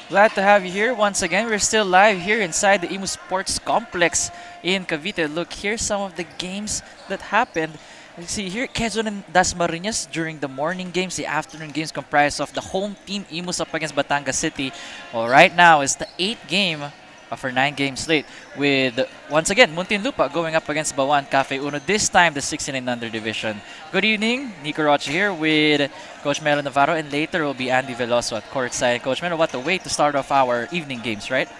Glad to have you here once again. We're still live here inside the IMUS Sports Complex in Cavite. Look, here's some of the games that happened. You see here, Quezon and Dasmariñas during the morning games. The afternoon games comprised of the home team IMUS up against Batangas City. Well, right now is the 8th game for 9-game slate with, once again, Muntinlupa going up against Bauan Cafe Uno, this time the 16 and under division. Good evening, Nico Rocha here with Coach Melo Navarro, and later will be Andy Veloso at courtside. Coach Melo, what a way to start off our evening games, right?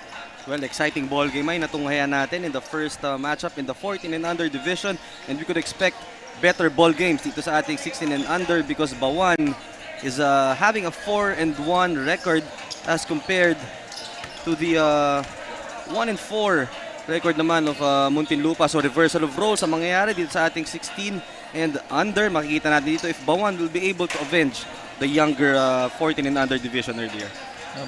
Well, exciting ball game ay natunghayan natin in the first matchup in the 14 and under division, and we could expect better ball games dito sa ating 16 and under because Bauan is having a 4-1 record as compared to the 1-4 record naman of Muntinlupa. So reversal of roles ang mangyayari dito sa ating 16 and under. Makikita natin dito if Bauan will be able to avenge the younger 14 and under division earlier.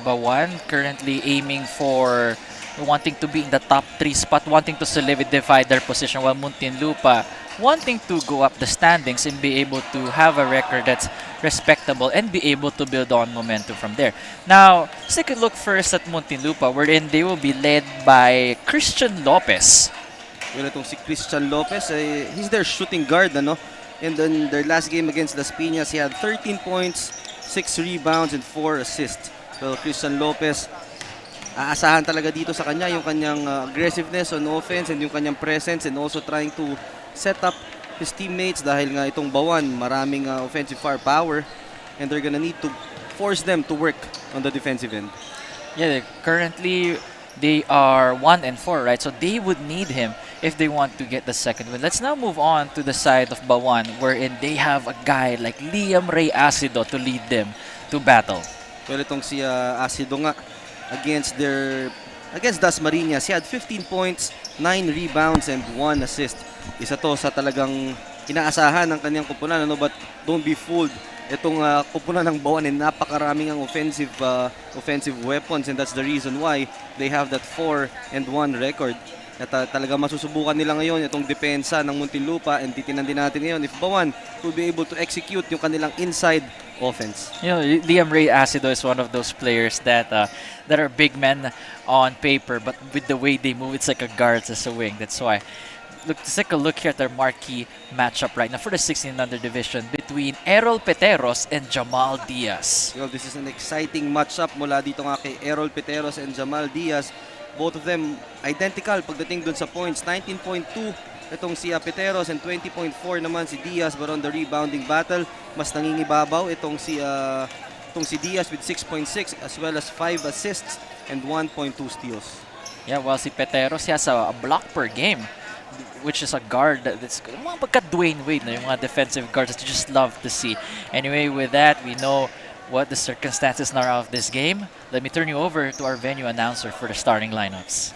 Bauan currently aiming for wanting to be in the top 3 spot, wanting to solidify their position, while Muntinlupa wanting to go up the standings and be able to have a record that's respectable and be able to build on momentum from there. Now, let's take a look first at Muntinlupa, wherein they will be led by Christian Lopez. Well, itong si Christian Lopez, he's their shooting guard, ano? And then their last game against Las Piñas, he had 13 points, 6 rebounds, and 4 assists. So Christian Lopez, aasahan talaga dito sa kanya yung kanyang aggressiveness on offense and yung kanyang presence, and also trying to set up his teammates dahil nga itong Bauan maraming offensive firepower, and they're gonna need to force them to work on the defensive end. Yeah, currently they are 1-4, right? So they would need him if they want to get the second win. Let's now move on to the side of Bauan, wherein they have a guy like Liam Ray Acido to lead them to battle. Well, itong si Acido nga against Dasmariñas, he had 15 points, 9 rebounds, and 1 assist. Isa to sa talagang inaasahan ng kanyang kupunan, ano? But don't be fooled. Itong kupunan ng Bauan ay napakaraming ang offensive weapons, and that's the reason why they have that 4-1 record. At talaga masusubukan nila ngayon itong depensa ng Muntinlupa, and titinan din natin ngayon if Bauan will be able to execute yung kanilang inside offense. You know, Liam Ray Acido is one of those players that are big men on paper, but with the way they move, it's like a guard as a wing. That's why. Let's take a look here at their marquee matchup right now for the 16 under division between Errol Peteros and Jamal Diaz. Well, this is an exciting matchup mula dito nga kay Errol Peteros and Jamal Diaz. Both of them identical pagdating dun sa points. 19.2 itong si Peteros and 20.4 naman si Diaz, but on the rebounding battle, mas nangingibabaw itong si Diaz with 6.6 as well as 5 assists and 1.2 steals. Yeah, while si Peteros, he has a block per game, which is a guard that's mga pagka-Dwayne Wade, na yung mga defensive guards that you just love to see. Anyway, with that, we know what the circumstances are of this game. Let me turn you over to our venue announcer for the starting lineups.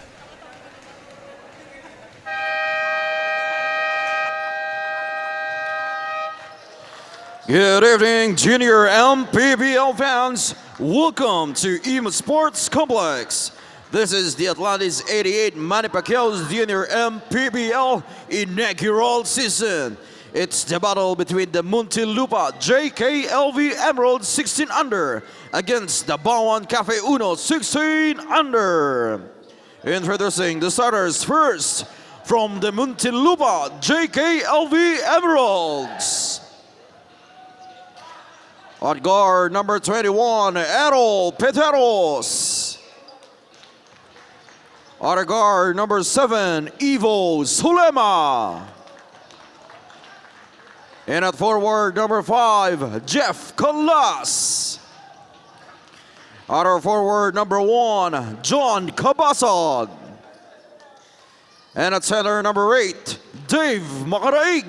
Good evening, junior MPBL fans. Welcome to IMUS Sports Complex. This is the Atlantis 88 Manny Pacquiao's Junior MPBL Inaugural season. It's the battle between the Muntinlupa JKLV Emerald 16 under against the Bauan Cafe Uno 16 under. Introducing the starters first from the Muntinlupa JKLV Emeralds. At guard number 21, Errol Peteros. At guard number 7, Ivo Sulema. And at forward number 5, Jeff Colas. At our forward number 1, John Cabasag. And at center number 8, Dave Macaraig.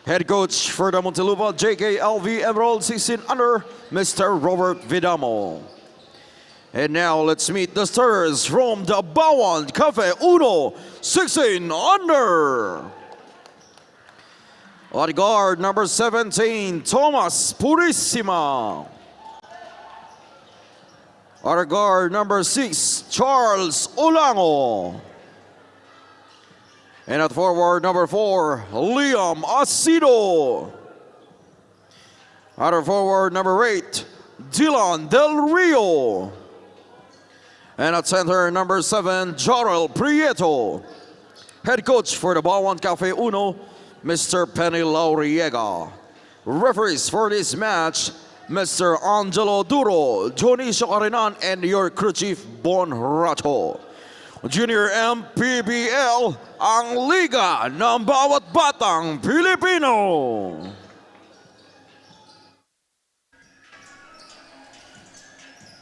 Head coach for the Muntinlupa JKLV Emerald 16 under, Mr. Robert Vidamo. And now let's meet the starters from the Bauan Cafe Uno 16 under. At guard number 17, Thomas Purissima. At guard number 6, Charles Olango. And at forward number 4, Liam Acido. At forward number 8, Dylan Del Rio. And at center, number 7, Jorel Prieto. Head coach for the Bauan Cafe Uno, Mr. Penny Lauriega. Referees for this match, Mr. Angelo Duro, Jonicio Carinan, and your crew chief, Bon Rato. Junior MPBL, ang liga ng bawat batang Pilipino.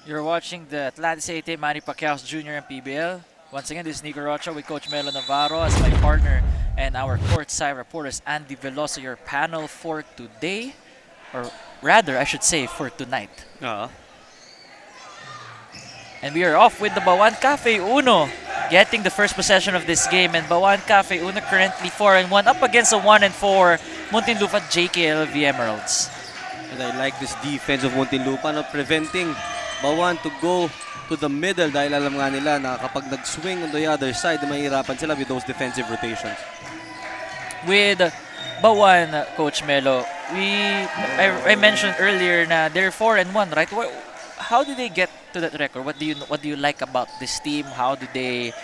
You're watching the Atlantis 88 Manny Pacquiao's Junior MPBL. Once again, this is Nico Rocha with Coach Melo Navarro as my partner and our courtside reporters Andy Veloso, your panel for today, or rather, I should say, for tonight. And we are off with the Bauan Cafe Uno getting the first possession of this game. And Bauan Cafe Uno currently 4-1 up against a 1-4 Muntinlupa JKLV Emeralds. And I like this defense of Muntinlupa, no, preventing Bauan to go to the middle dahil alam nga nila na kapag nag-swing on the other side, mahihirapan sila with those defensive rotations. With Bauan, Coach Melo, I mentioned earlier na they're 4-1, right? How do they get to that record? What do you like about this team? How do they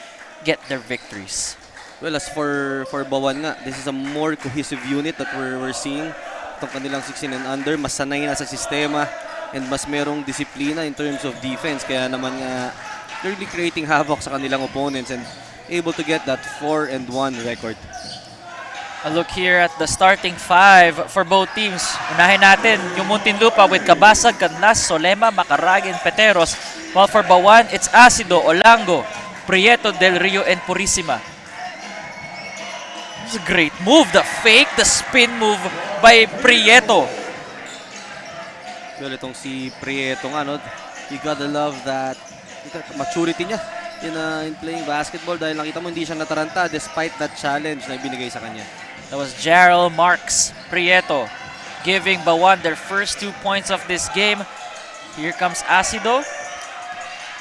get their victories? Well, as for Bauan nga, this is a more cohesive unit that we're seeing. Itong kanilang 16 and under, mas sanay na sa sistema and mas merong disiplina in terms of defense. Kaya naman nga, they're really creating havoc sa kanilang opponents and able to get that 4-1 record. A look here at the starting 5 for both teams. Unahin natin yung Muntinlupa with Cabasag, Canlas, Solema, Macaragin, Peteros. While for Bauan, it's Acido, Olango, Prieto, Del Rio, and Purisima. It's a great move. The fake, the spin move by Prieto. Well, itong si Prieto nga, no? You gotta love that maturity niya in playing basketball dahil nakita mo hindi siya nataranta despite that challenge na ibinigay sa kanya. That was Jarrell Marks Prieto giving Bauan their first 2 points of this game. Here comes Acido,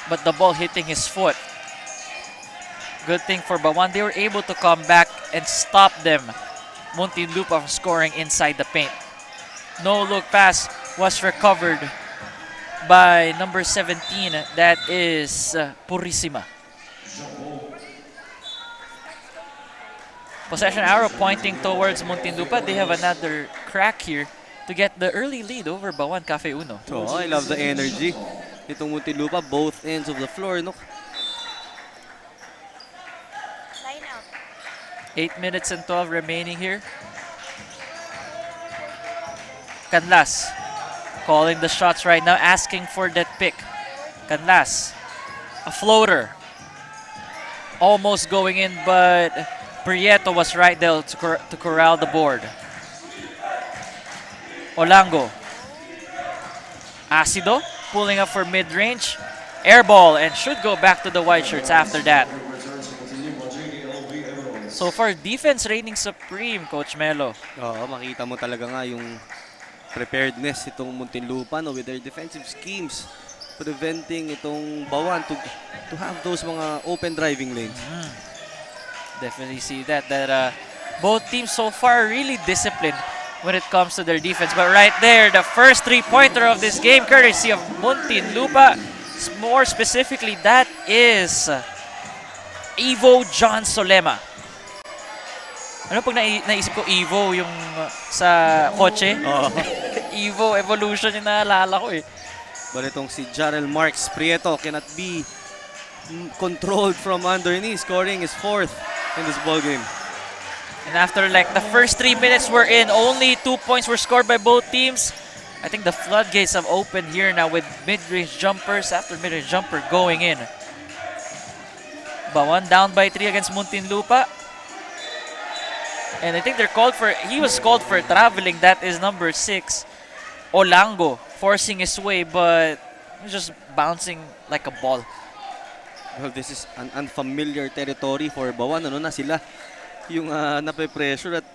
but the ball hitting his foot. Good thing for Bauan, they were able to come back and stop them. Muntinlupa from scoring inside the paint. No look pass was recovered by number 17, that is Purisima. Possession arrow pointing towards Muntinlupa. They have another crack here to get the early lead over Bauan Cafe Uno. Oh, I love the energy. Itong Muntinlupa, both ends of the floor, no? Line out. 8 minutes and 12 remaining here. Canlas calling the shots right now, asking for that pick. Canlas, a floater. Almost going in, but Prieto was right there to corral the board. Olango. Acido pulling up for mid-range. Air ball and should go back to the white shirts after that. So far, defense reigning supreme, Coach Melo. Oo, makita mo talaga nga yung preparedness itong Muntinlupa, no, with their defensive schemes, preventing itong Bauan to have those mga open driving lanes. Definitely see that both teams so far really disciplined when it comes to their defense. But right there, the first three-pointer of this game, courtesy of Muntinlupa. More specifically, that is Evo John Solema. Ano pag naisip ko Evo yung sa kotse? Evo Evolution yung naalala ko eh. But itong si Jarrell Marks Prieto cannot be controlled from underneath, scoring his 4th in this ball game. And after like the first 3 minutes were in, only 2 points were scored by both teams. I think the floodgates have opened here now with mid-range jumpers after mid-range jumper going in. Bauan down by 3 against Muntinlupa. And I think he was called for traveling. That is number 6, Olango, forcing his way, but just bouncing like a ball. Well, this is an unfamiliar territory for Bauan. Ano na sila yung nape-pressure at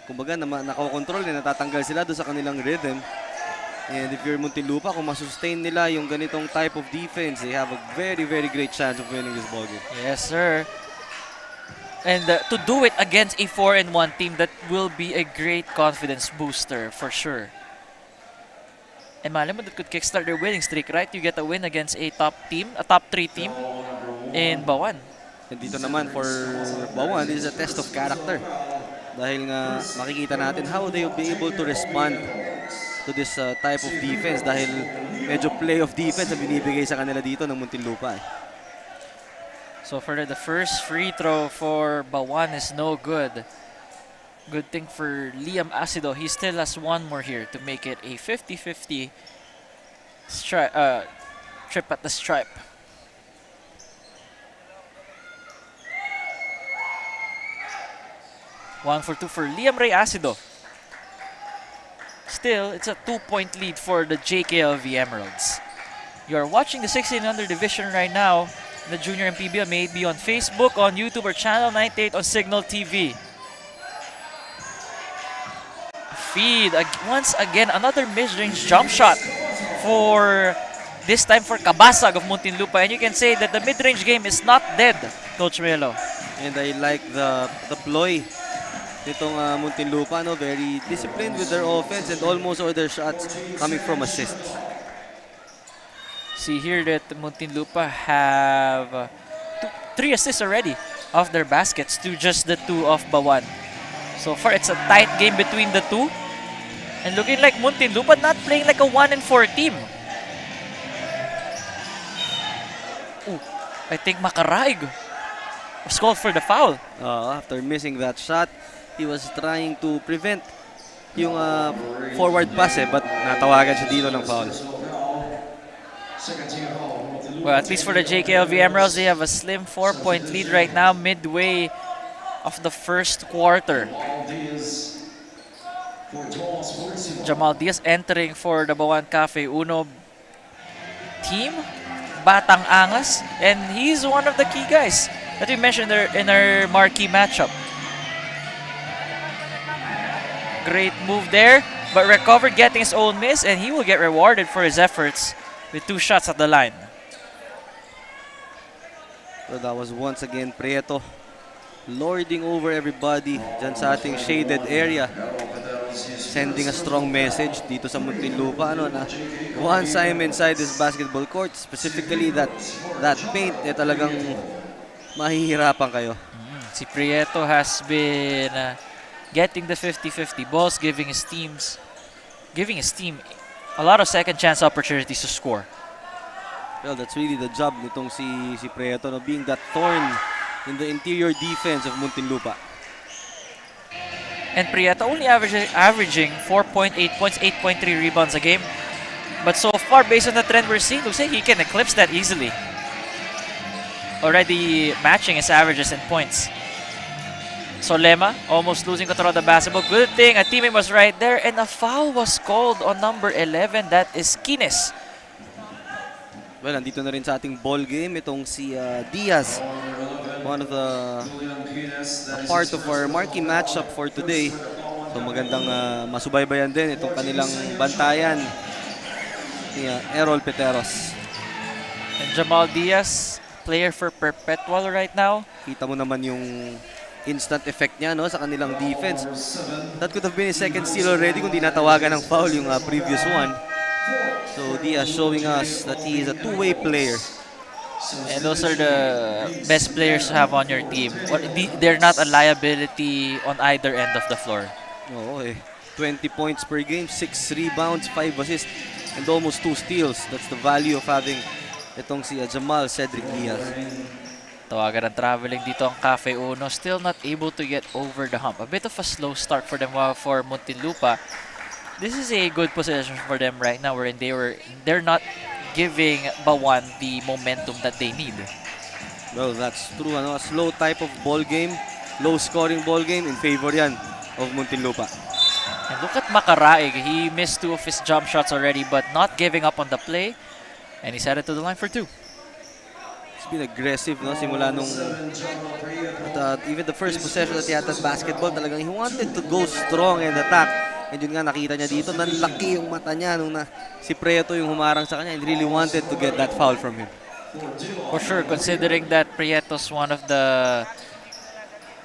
kumbaga nakakontrol na natatanggal sila doon sa kanilang rhythm. And if you're Muntinlupa, kung masustain nila yung ganitong type of defense, they have a very, very great chance of winning this ballgame. Yes, sir. And to do it against a 4-1 team, that will be a great confidence booster for sure. And malay mo, that could kickstart their winning streak, right? You get a win against a top team, a top 3 team in Bauan. And dito naman for Bauan, this is a test of character. Dahil nga makikita natin how they will be able to respond to this type of defense dahil medyo playoff defense ang binibigay sa kanila dito ng Muntinlupa. So for the first free throw for Bauan is no good. Good thing for Liam Acido. He still has one more here to make it a 50-50 trip at the stripe. One for two for Liam Ray Acido. Still, it's a 2-point lead for the JKLV Emeralds. You are watching the 1600 division right now. The Junior MPBL may be on Facebook, on YouTube, or Channel 98 on Signal TV. Feed once again, another mid-range jump shot for this time for Kabasag of Muntinlupa, and you can say that the mid-range game is not dead, Coach Melo. And I like the ploy nitong Muntinlupa, no? Very disciplined with their offense and almost all their shots coming from assists. See here that Muntinlupa have 3 assists already off their baskets to just the 2 of Bauan. So far, it's a tight game between the two. And looking like Muntinlupa not playing like a 1-4 team. Ooh, I think Makaraig was called for the foul. After missing that shot, he was trying to prevent yung forward pass but natawagan siya dito ng foul. Well, at least for the JKLV Emeralds, they have a slim 4-point lead right now, midway of the first quarter. Jamal Diaz entering for the Bauan Cafe Uno team, Batang Angas, and he's one of the key guys that we mentioned in our marquee matchup. Great move there, but recovered, getting his own miss, and he will get rewarded for his efforts with 2 shots at the line. So that was once again Prieto lording over everybody dyan sa ating shaded area, sending a strong message dito sa Muntinlupa na once I'm inside this basketball court, specifically that paint, talagang mahihirapan kayo. Si Prieto has been getting the 50-50 balls, giving his team a lot of second chance opportunities to score. Well, that's really the job nitong si Prieto, being that thorn in the interior defense of Muntinlupa. And Prieto only averaging 4.8 points, 8.3 rebounds a game. But so far, based on the trend we're seeing, looks like he can eclipse that easily. Already matching his averages in points. Solema almost losing control of the basketball. Good thing a teammate was right there, and a foul was called on number 11. That is Kines. Well, andito na rin sa ating ball game itong si Diaz. One of a part of our marquee matchup for today. So magandang masubaybayan din itong kanilang bantayan ni Errol Peteros. And Jamal Diaz, player for Perpetual right now. Kita mo naman yung instant effect niya sa kanilang defense. That could have been his second steal already kung di natawagan ng foul yung previous one. So Diaz showing us that he is a two-way player. And those are the best players to have on your team. They're not a liability on either end of the floor. Oo 20 points per game, 6 rebounds, 5 assists, and almost 2 steals. That's the value of having itong si Jamal Cedric Diaz. Tawagan ng traveling dito ang Cafe Uno. Still not able to get over the hump. A bit of a slow start for them for Muntinlupa. This is a good position for them right now wherein they're not giving Bauan the momentum that they need. Well, that's true. A slow type of ball game, low scoring ball game in favor yan of Muntinlupa. And look at Makaraig. He missed 2 of his jump shots already but not giving up on the play. And he's headed to the line for 2. He's been aggressive simula nung even the first possession that he had at basketball, talagang he wanted to go strong and attack. And yun nga, nakita niya dito, nanlaki yung mata niya nung si Prieto yung humarang sa kanya and really wanted to get that foul from him. For sure, considering that Prieto's one of the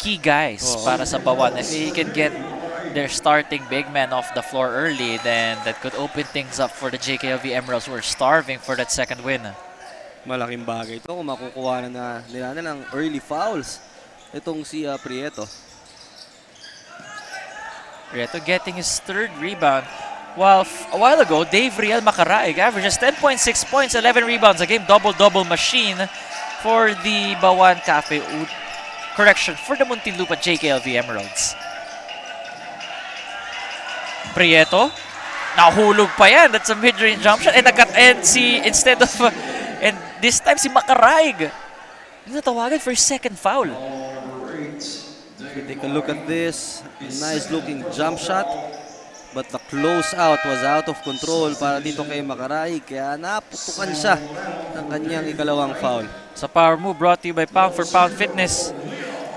key guys para sa Bauan. If he can get their starting big man off the floor early, then that could open things up for the JKLV Emeralds who are starving for that second win. Malaking bagay ito kung makukuha na nila ng early fouls. Itong si Prieto. Prieto getting his third rebound. While a while ago, Dave Riel Macaraig averages 10.6 points, 11 rebounds, a game double-double machine for the Bauan Cafe. Correction, for the Muntinlupa JKLV Emeralds. Prieto, nahulog pa yan. That's a mid-range jump shot. And this time si Macaraig. Natawagan for second foul. If you take a look at this, nice looking jump shot. But the close out was out of control para dito kay Macaraig. Kaya naputukan siya ng kanyang ikalawang foul. Sa power move brought to you by Pound for Pound Fitness,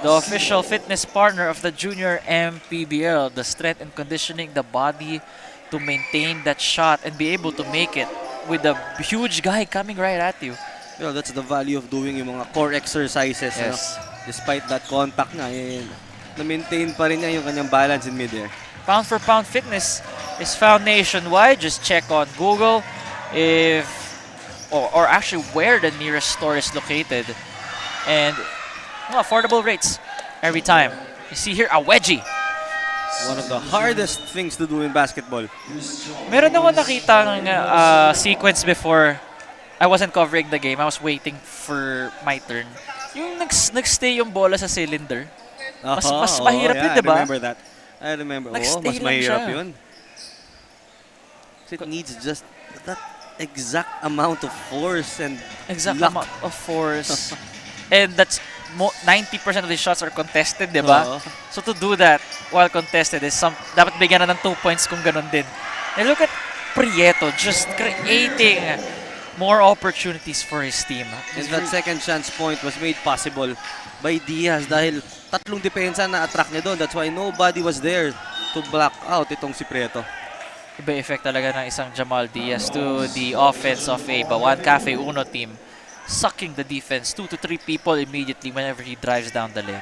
the official fitness partner of the junior MPBL. The strength and conditioning the body to maintain that shot and be able to make it with a huge guy coming right at you. You know, that's the value of doing yung mga core exercises. Yes. You know? Despite that contact nga, na-maintain pa rin niya yung kanyang balance in midair. Pound for Pound Fitness is found nationwide. Just check on Google or actually where the nearest store is located. And affordable rates every time. You see here a wedgie. One of the hardest things to do in basketball. Meron ako nakita ng sequence before. I wasn't covering the game. I was waiting for my turn. Yung nagstay yung bola sa cylinder. Mas mahirap yun, diba? I remember that. I remember. Mas mahirap yun. It needs just that exact amount of force and luck. Amount of force. And that's 90% of the shots are contested, diba? So to do that while contested is dapat bigyan na ng 2 points kung ganun din. And look at Prieto just creating more opportunities for his team. And that second chance point was made possible by Diaz dahil tatlong depensa na attract niya doon. That's why nobody was there to block out itong si Prieto. Iba effect talaga ng isang Jamal Diaz to the offense of a Bauan Cafe Uno team, sucking the defense 2 to 3 people immediately whenever he drives down the lane.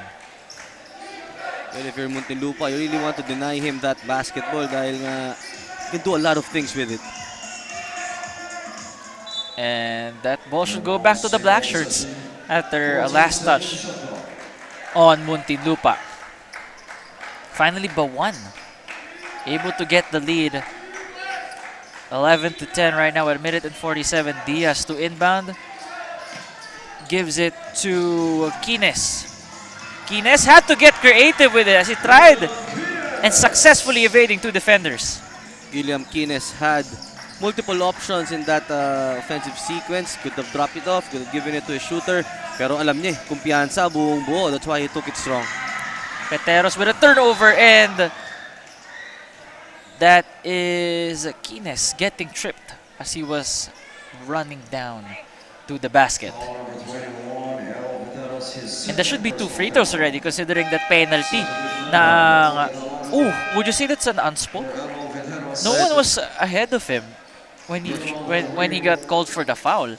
Well, if you're Muntinlupa, you really want to deny him that basketball dahil nga you can do a lot of things with it. And that ball should go back to the Black Shirts after a last touch on Muntinlupa. Finally, Bauan able to get the lead. 11 to 10 right now at a minute and 47. Diaz to inbound. Gives it to Quines. Quines had to get creative with it as he tried and successfully evading 2 defenders. Guillermo Quines had multiple options in that offensive sequence. Could have dropped it off, could have given it to a shooter. Pero alam niya, kumpiyansa, buong buo. That's why he took it strong. Peteros with a turnover, and that is Quines getting tripped as he was running down to the basket. And that should be 2 free throws already considering that penalty. Would you say that's an unspo? No one was ahead of him when he got called for the foul.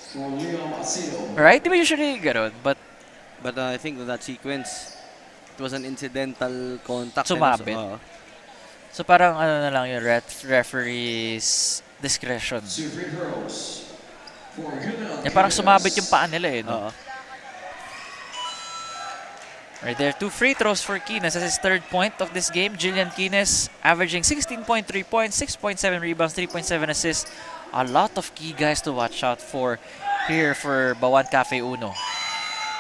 Right? Di ba usually gano'n? But I think that sequence, it was an incidental contact. Sumabit. So parang ano na lang yung referee's discretion. Parang sumabit yung paa nila eh. No? Right there, 2 free throws for Quines. That's his 3rd point of this game. Jillian Quines averaging 16.3 points, 6.7 rebounds, 3.7 assists. A lot of key guys to watch out for here for Bauan Cafe Uno.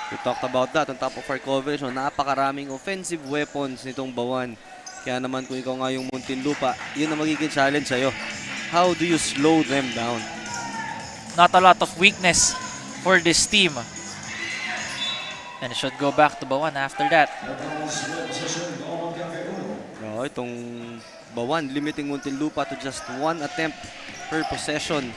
We talked about that on top of our coverage. Napakaraming offensive weapons nitong Bauan. Kaya naman kung ikaw nga yung Muntinlupa, yun na magiging challenge sa'yo. How do you slow them down? Not a lot of weakness for this team. And it should go back to Bauan after that. Itong Bauan limiting Muntinlupa to just 1 attempt per possession.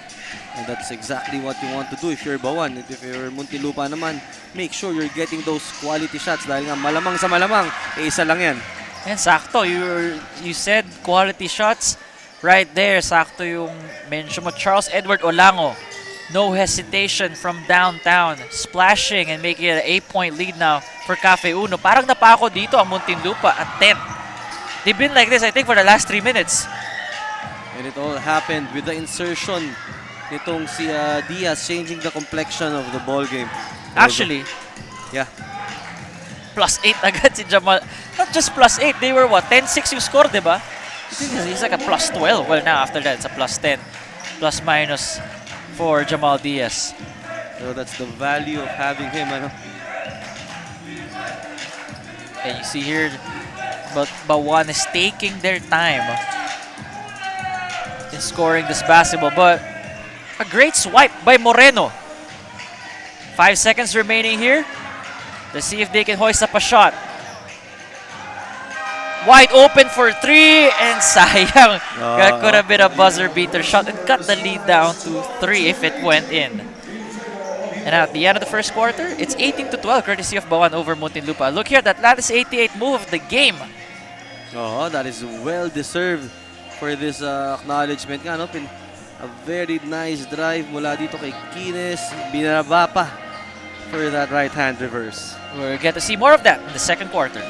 And that's exactly what you want to do if you're Bauan. If you're Muntinlupa naman, make sure you're getting those quality shots dahil nga malamang sa malamang, isa lang yan. And sakto, you said quality shots. Right there, sakto yung mention mo. Charles Edward Olango. No hesitation from downtown, splashing and making it an 8-point lead now for Cafe Uno. Parang napako dito ang Muntinlupa at 10. They've been like this, I think, for the last 3 minutes. And it all happened with the insertion nitong si Diaz, changing the complexion of the ball game. Actually, Yeah. +8 agad si Jamal. Not just +8, they were what? 10-6 yung score, di ba? He's like a +12. Well, now after that, it's a +10. Plus minus for Jamal Diaz. So that's the value of having him. Ano? And you see here, but Bauan is taking their time in scoring this basketball. But a great swipe by Moreno. 5 seconds remaining here. Let's see if they can hoist up a shot. Wide open for 3 and sayang. That could have been a buzzer beater shot and cut the lead down to 3 if it went in. And at the end of the first quarter, it's 18-12 courtesy of Bauan over Muntinlupa. Look here, that Atlantis 88 move of the game. Oh, that is well deserved for this acknowledgement. Nga, no? A very nice drive mula dito kay Kines. Binaba pa for that right-hand reverse. We'll get to see more of that in the second quarter.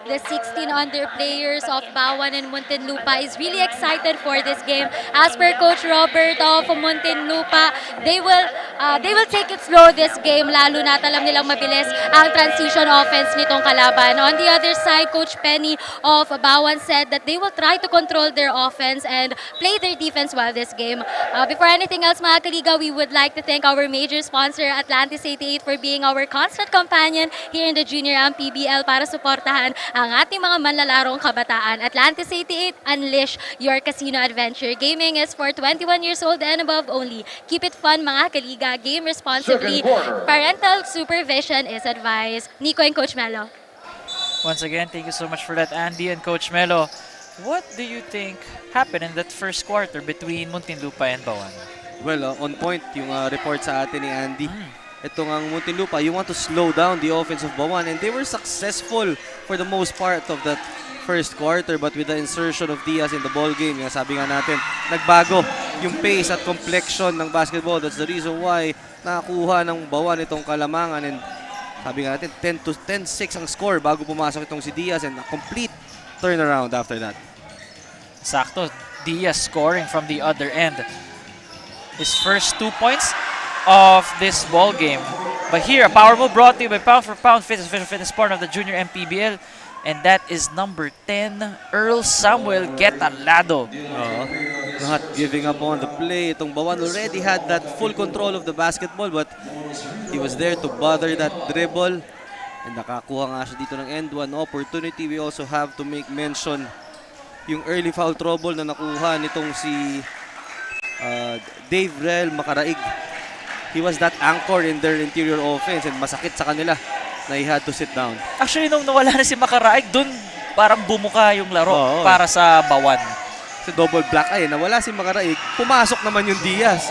The 16 under players of Bauan and Muntinlupa is really excited for this game. As per Coach Robert of Muntinlupa, they will take it slow this game, lalo na alam nilang mabilis ang transition offense nitong kalaban. On the other side, Coach Penny of Bauan said that they will try to control their offense and play their defense well this game. Before anything else, mga kaliga, we would like to thank our major sponsor, Atlantis 88, for being our constant companion here in the Junior MPBL para suportahan ang ating mga manlalarong kabataan. Atlantis 88, unleash your casino adventure. Gaming is for 21 years old and above only. Keep it fun, mga kaliga. Game responsibly. Parental supervision is advised. Nico and Coach Melo. Once again, thank you so much for that, Andy and Coach Melo. What do you think happened in that first quarter between Muntinlupa and Bauan? Well, on point yung report sa atin ni Andy. Itong ang Muntinlupa, you want to slow down the offense of Bauan, and they were successful for the most part of that first quarter, but with the insertion of Diaz in the ball game, sabi nga natin, nagbago yung pace at complexion ng basketball. That's the reason why nakakuha ng Bauan itong kalamangan, and sabi nga natin, 10-6 ang score bago pumasok itong si Diaz, and a complete turnaround after that. Sakto, Diaz scoring from the other end. His first 2 points of this ball game. But here, a power move brought to you by Pound for Pound Fitness partner of the Junior MPBL. And that is number 10, Earl Samuel Getalado. Not giving up on the play. Itong Bauan already had that full control of the basketball, but he was there to bother that dribble. And nakakuha nga siya dito ng end one opportunity. We also have to make mention yung early foul trouble na nakuha nitong si Dave Rel Makaraig. He was that anchor in their interior offense, and masakit sa kanila na he had to sit down. Actually, nung nawala na si Makaraig, dun parang bumuka yung laro para sa Bauan. Sa double black eye, nawala si Makaraig, pumasok naman yung Diaz.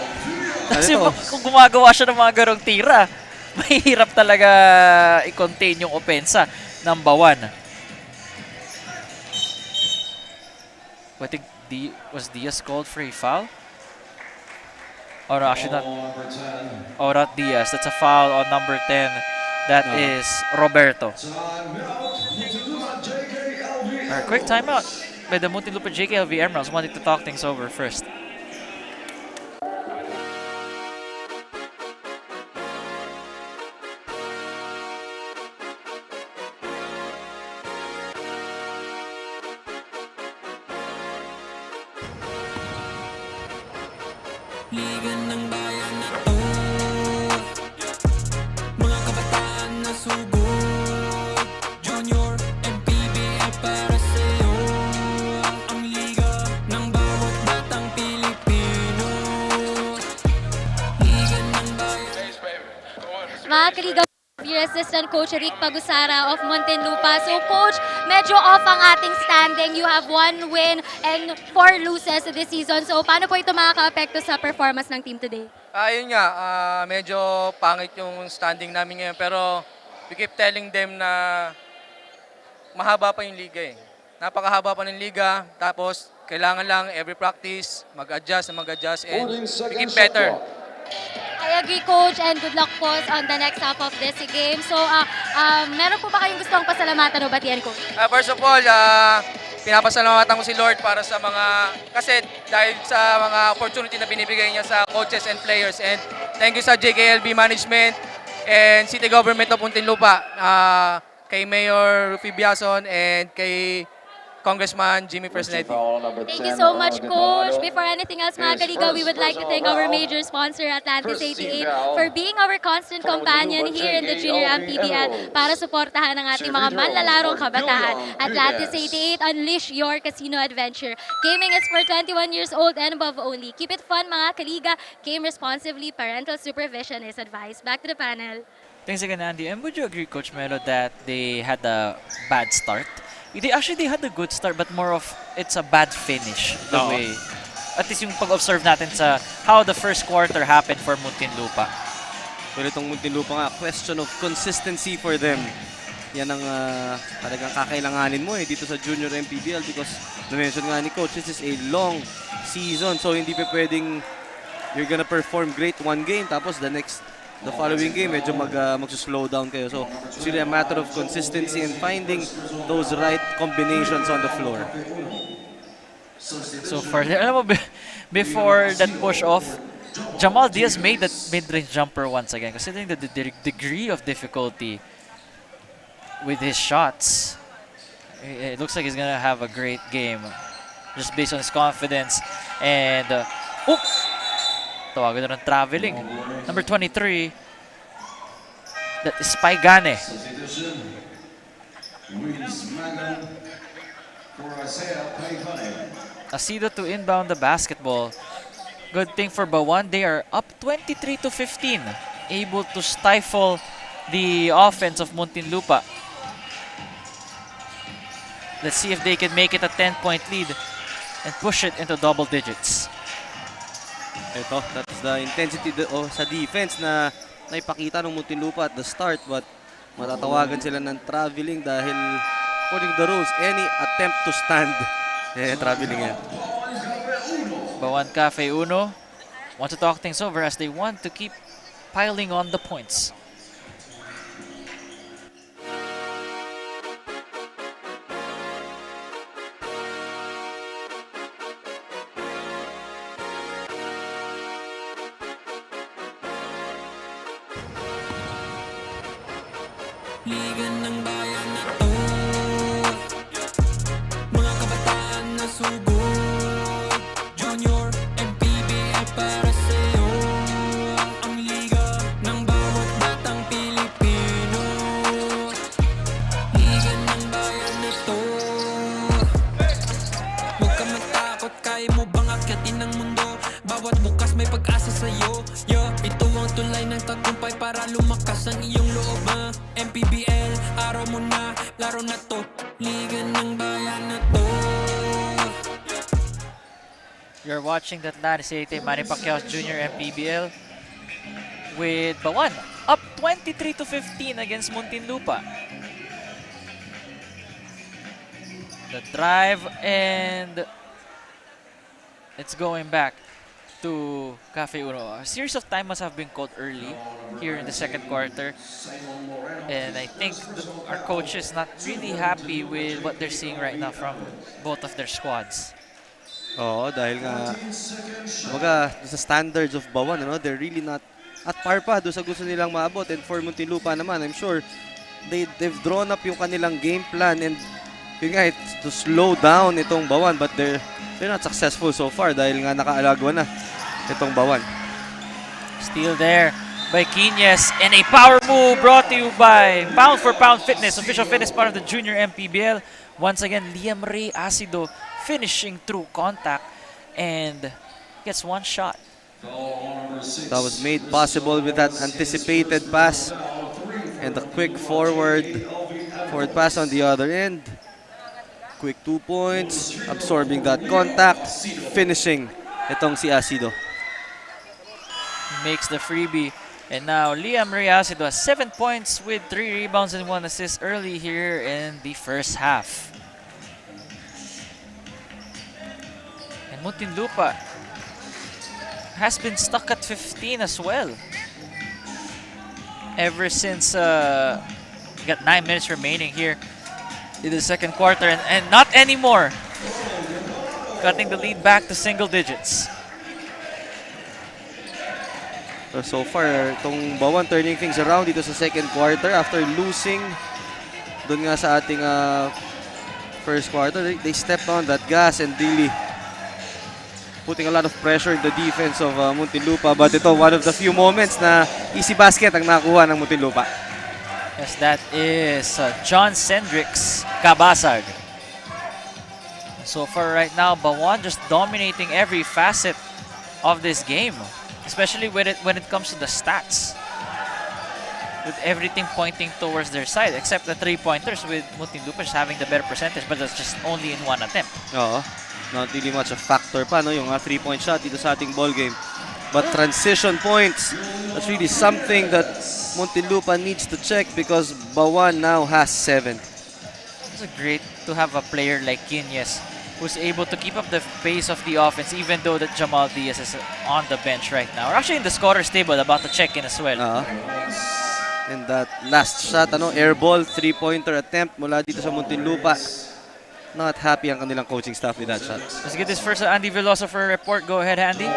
Kasi kung gumagawa siya ng mga garong tira, mahirap talaga i-contain yung opensa ng Bauan. I think was Diaz called for a foul? Oh, no, actually not. Oh, not Diaz. That's a foul on number 10. That is Roberto. Alright, quick timeout by the Muntinlupa JKLV Emeralds, wanting to talk things over first. Mga kabataan na sugod, Junior MPBL para sa'yo. Ang liga ng bawat batang Pilipino. Liga ng bayan. Mga kaliga, your assistant coach Rick Pagusara of Muntinlupa. So coach, medyo off ang ating standing. You have 1 win and 4 losses this season. So paano po ito makaka-apekto sa performance ng team today? Ayun nga, medyo pangit yung standing namin ngayon pero we keep telling them na mahaba pa yung liga eh. Napakahaba pa ng liga, tapos kailangan lang every practice mag-adjust and we keep better. I agree, Coach, and good luck po on the next half of this game. So, meron po ba kayong gustong pasalamatan o batian, Coach? First of all, pinapasalamatan ko si Lord para sa kasi dahil sa mga opportunity na binibigay niya sa coaches and players. And thank you sa JKLB Management and City Government of Muntinlupa, kay Mayor Rufi Biason and kay Congressman Jimmy Fresnetti. Thank you so much, Coach. Before anything else, mga kaligaw, we would like to thank our major sponsor, Atlantis 88, for being our constant companion here in the Junior MPBL para suportahan ang ating mga manlalarong kabataan. Atlantis 88, unleash your casino adventure. Gaming is for 21 years old and above only. Keep it fun, mga kaliga. Game responsibly. Parental supervision is advised. Back to the panel. Thanks again, Andy. And would you agree, Coach Melo, that they had a bad start? They had a good start, but more of it's a bad finish. The way, at least yung pag-observe natin sa how the first quarter happened for Muntinlupa. Pero itong Muntinlupa nga, question of consistency for them. Yan ang talagang kakailanganin mo dito sa Junior MPBL because na-mention nga ni Coach, this is a long season. So hindi pa pwedeng you're gonna perform great one game tapos the following game, medyo mag-slow down kayo. So, it's really a matter of consistency and finding those right combinations on the floor. So, before that push-off, Jamal Diaz made that mid-range jumper once again. Considering the degree of difficulty with his shots, it looks like he's gonna have a great game. Just based on his confidence. And, tawagan na ng traveling. Number 23, that is Paigane. Asido to inbound the basketball. Good thing for Bauan, they are up 23-15. Able to stifle the offense of Muntinlupa. Let's see if they can make it a 10-point lead and push it into double digits. Ito, that's the intensity sa defense na naipakita ng Muntinlupa at the start, but matatawagan sila ng traveling dahil according to the rules, any attempt to stand, traveling yan. Bauan Cafe Uno want to talk things over as they want to keep piling on the points. Liga ng bayan na to, mga kabataan na sugod, Junior MPBL para sa'yo, ang liga ng bawat batang Pilipino. Liga ng bayan na to, huwag ka matakot, kaya mo bang akyatin ang mundo, bawat bukas may pag-asa sa'yo. Ito ang tulay ng tagumpay para lumakas ang iyong loob. MPBL, araw mo na, laro na to, liga ng bayan na to. You're watching the Atlantis 88 Manny Pacquiao Junior MPBL with Bauan up 23-15 against Muntinlupa. The drive and it's going back to Cafe Uno. A series of time must have been called early here in the second quarter. And I think our coach is not really happy with what they're seeing right now from both of their squads. Oo, dahil nga, sa standards of Bauan, they're really not at par pa doon sa gusto nilang maabot. And for Muntinlupa naman, I'm sure they've drawn up yung kanilang game plan and yun nga, it's to slow down itong Bauan, but they're not successful so far dahil nga nakaalagwa na itong Bauan. Steal there by Quinez and a power move brought to you by Pound for Pound Fitness, official fitness part of the Junior MPBL. Once again, Liam Ray Acido finishing through contact and gets one shot. That was made possible with that anticipated pass and the quick forward pass on the other end. Quick 2 points, absorbing that contact, finishing itong si Acido. Makes the freebie And now Liam Riasido has 7 points with 3 rebounds and 1 assist early here in the first half. And Muntinlupa has been stuck at 15 as well. Ever since we got 9 minutes remaining here in the second quarter, and not anymore. Cutting the lead back to single digits. So far, itong Bauan turning things around dito sa second quarter after losing doon nga sa ating first quarter. They stepped on that gas and really putting a lot of pressure in the defense of Muntinlupa. But ito, one of the few moments na easy basket ang nakuha ng Muntinlupa. Yes, that is John Sendrix Kabasag. So far right now, Bauan just dominating every facet of this game. Especially when it comes to the stats. With everything pointing towards their side, except the 3-pointers with Muntinlupa just having the better percentage, but that's just only in 1 attempt. Oo. Not really much a factor pa, no? Yung 3-point shot dito sa ating ball game. But transition points, that's really something that Muntinlupa needs to check because Bauan now has 7. It's great to have a player like Quinez who's able to keep up the pace of the offense even though that Jamal Diaz is on the bench right now. We're actually in the scorer's table, about to check in as well. And that last shot, air ball, 3-pointer attempt mula dito sa Muntinlupa. Not happy ang kanilang coaching staff with that shot. Let's get this first Andy Veloso for a report. Go ahead, Andy.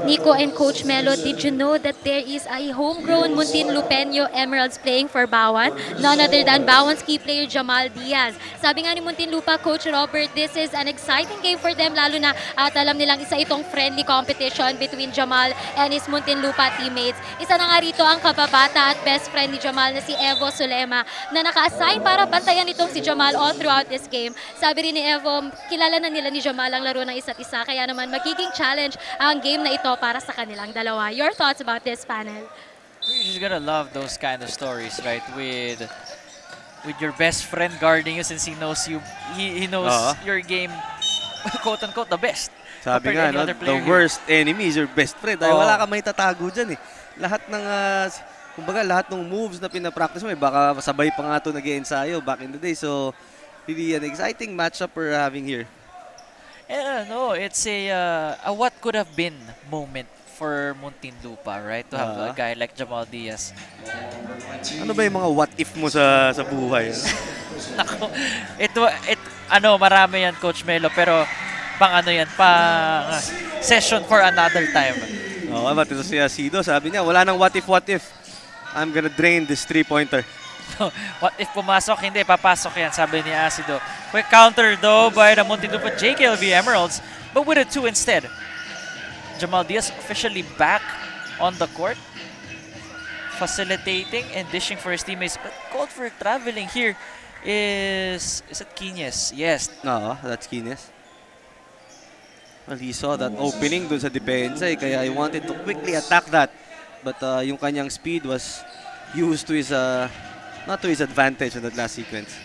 Nico and Coach Melo, did you know that there is a homegrown Muntinlupeño Emeralds playing for Bauan? None other than Bauan's key player Jamal Diaz. Sabi nga ni Muntinlupa, Coach Robert, this is an exciting game for them, lalo na at alam nilang isa itong friendly competition between Jamal and his Muntinlupa teammates. Isa na nga rito ang kababata at best friend ni Jamal na si Evo Sulema na naka-assign para bantayan itong si Jamal all throughout this game. Sabi rin ni Evo, kilala na nila ni Jamal ang laro ng isa't isa, kaya naman magiging challenge ang game na ito para sa kanilang dalawa. Your thoughts about this panel? You're just gonna love those kind of stories, right? With your best friend guarding you since he knows you, he knows your game, quote unquote, the best. Sabi nga, no, the worst enemy is your best friend. Dahil wala ka may tatago dyan eh. Lahat ng, kumbaga, lahat ng moves na pinapractice mo, baka sabay pa nga ito nag-i-ensayo back in the day. So, really an exciting matchup we're having here. No, it's a what could have been moment for Muntinlupa, right? To have a guy like Jamal Diaz. Ano ba yung mga what if mo sa buhay? Nako, marami yan, Coach Melo, pero pang session for another time. But ito si Asido, sabi niya, wala nang what if. I'm gonna drain this 3-pointer. What if pumasok? Hindi, papasok yan, sabi ni Asido. Quick counter though by the Muntinlupa JKLB Emeralds, but with a 2 instead. Jamal Diaz officially back on the court, facilitating and dishing for his teammates. But called for traveling here is it Quinez? Yes. No, that's Quinez. Well, he saw that opening dun sa depensa, kaya he wanted to quickly attack that. But yung kanyang speed was used to his not to his advantage in that last sequence.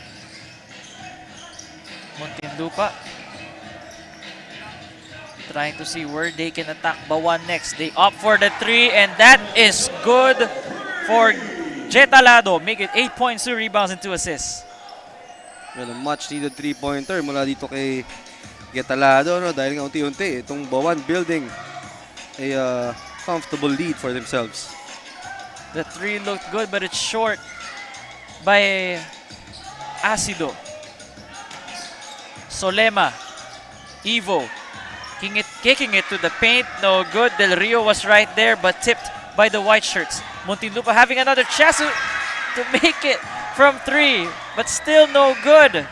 Muntinlupa trying to see where they can attack Bauan next. They opt for the 3, and that is good for Jetalado. Make it 8 points, 2 rebounds, and 2 assists. Well, a much needed 3-pointer mula dito kay Jetalado, no? Dahil nga unti-unti itong Bauan building a comfortable lead for themselves. The 3 looked good, but it's short by Asido. Solema, Evo, kicking it to the paint. No good. Del Rio was right there, but tipped by the white shirts. Muntinlupa having another chance to make it from 3, but still no good.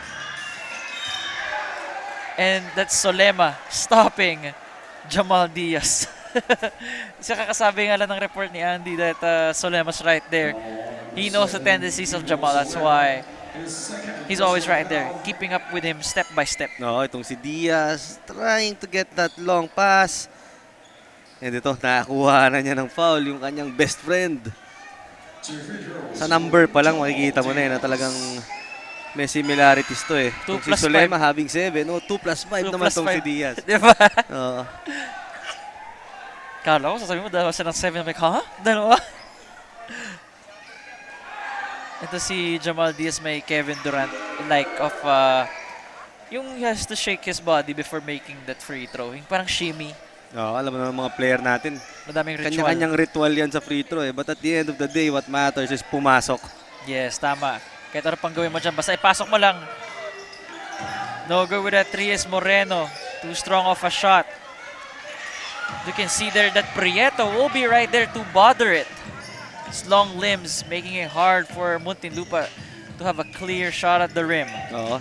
And that's Solema stopping Jamal Diaz. Isa kakasabi nga lang ng report ni Andy that Solema's right there. He knows the tendencies of Jamal. That's why he's always right there, keeping up with him step by step. No, itong si Diaz trying to get that long pass. And ito, nakakuha na niya ng foul yung kanyang best friend. Sa number pa lang makikita mo na na talagang may similarities to eh. 2 si plus Solema 5. having 7, no, 2 plus 5 naman tong si Diaz. Diba? Oo. Kala ko, sasabihin mo, dalawa siya ng 7. Like, ha? Dalawa? Ito si Jamal Diaz may Kevin Durant like of yung he has to shake his body before making that free throw. Yung parang shimmy. Alam mo na mga player natin. Madaming ritual. Kanya-kanyang ritual yan sa free throw eh. But at the end of the day, what matters is pumasok. Yes, tama. Kahit ano pang gawin mo dyan, basta ipasok mo lang. No go with that 3 is Moreno. Too strong of a shot. You can see there that Prieto will be right there to bother it. His long limbs making it hard for Muntinlupa to have a clear shot at the rim.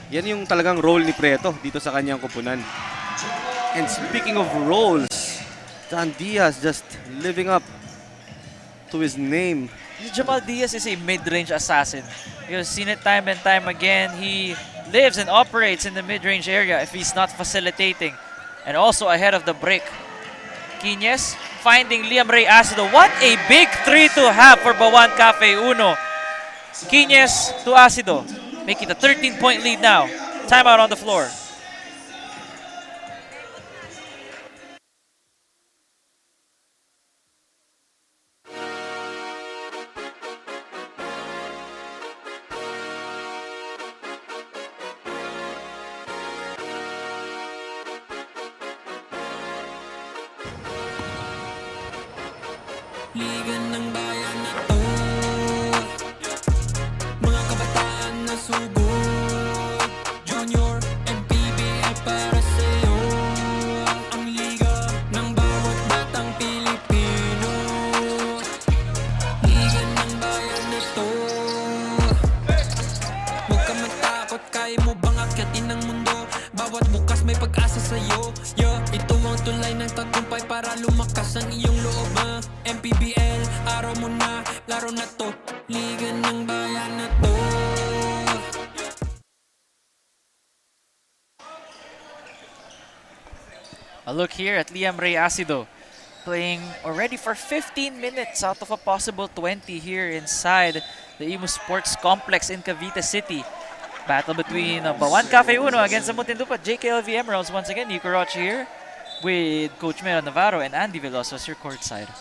Yan yung talagang role ni Prieto dito sa kanyang kupunan. And speaking of roles, John Diaz just living up to his name. Jamal Diaz is a mid-range assassin. You've seen it time and time again. He lives and operates in the mid-range area if he's not facilitating. And also ahead of the break. Quinez finding Liam Ray Acido. What a big 3 to have for Bauan Cafe Uno. Quinez to Acido, making a 13-point lead now. Timeout on the floor. Liga ng bayan na to, mga kabataan na sugod. Junior, MPBL para sa'yo. Ang liga ng bawat batang Pilipino. Liga ng bayan na to. Huwag ka matakot, kaya mo bang akyatin ang mundo? Bawat bukas may pag-asa sa'yo. Ito ang tulay ng tagumpay para lumakas ang iyong loob. MPBL, araw mo na, laro na to. Liga ng bayan na to. A look here at Liam Ray Acido, playing already for 15 minutes out of a possible 20 here inside the IMUS Sports Complex in Cavite City. Battle between Bauan Cafe Uno against the Muntinlupa JKLV Emeralds. Once again, Nico Roche here with Coach Mero Navarro and Andy Veloso as your courtside.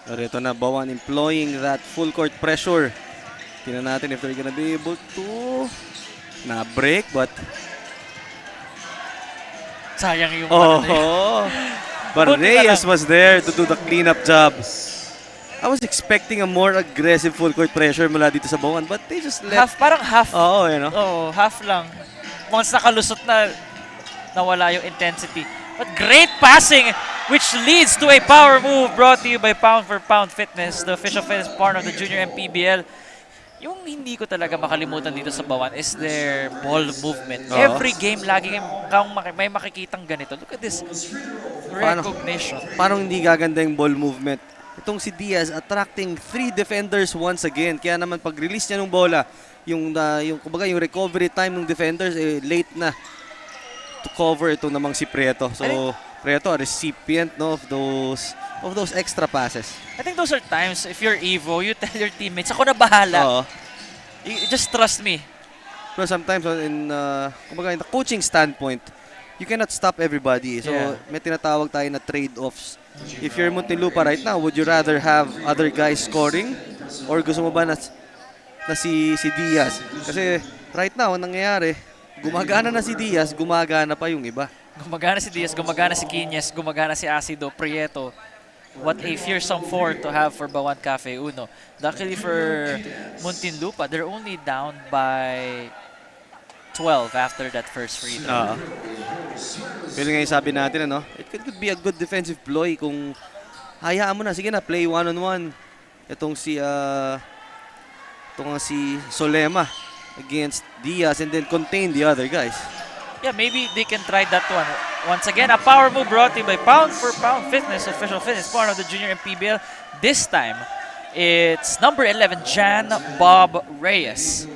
Pero ito na, Bauan employing that full court pressure. Tingnan natin if they're gonna be able to na-break, but sayang yung but Reyes was there to do the cleanup job. I was expecting a more aggressive full court pressure mula dito sa Bauan, but they just left. Parang half. Half Half lang. Once nakalusot na, nawala yung intensity. But great passing, which leads to a power move brought to you by Pound for Pound Fitness, the official fitness partner of the Junior MPBL. Yung hindi ko talaga makalimutan dito sa Bauan is their ball movement. Every game, lagi kang may makikitang ganito. Look at this recognition. Parang hindi gaganda yung ball movement. Itong si Diaz attracting 3 defenders once again. Kaya naman pag-release niya ng bola, yung recovery time ng defenders late na to cover ito namang si Prieto. So Prieto, a recipient of those extra passes. I think those are times if you're Evo, you tell your teammates, ako na bahala. Just trust me. Pero sometimes in the coaching standpoint, you cannot stop everybody. So may tinatawag tayo na trade-offs. If you're Muntinlupa right now, would you rather have other guys scoring or gusto mo ba na si Diaz? Kasi right now, ang nangyayari, gumagana na si Diaz, gumagana pa yung iba. Gumagana si Diaz, gumagana si Quinez, gumagana si Acido, Prieto. What a fearsome 4 to have for Bauan Cafe Uno. Luckily for Muntinlupa, they're only down by 12 after that first free throw. Pero nga yung sabi natin, it could be a good defensive ploy kung hayaan mo na. Sige na, play one-on-one. Itong si Solema against Diaz and then contain the other guys. Yeah, maybe they can try that one. Once again, a power move brought to you by Pound for Pound Fitness, official fitness partner of the Junior MPBL. This time, it's number 11, Jan Bob Reyes.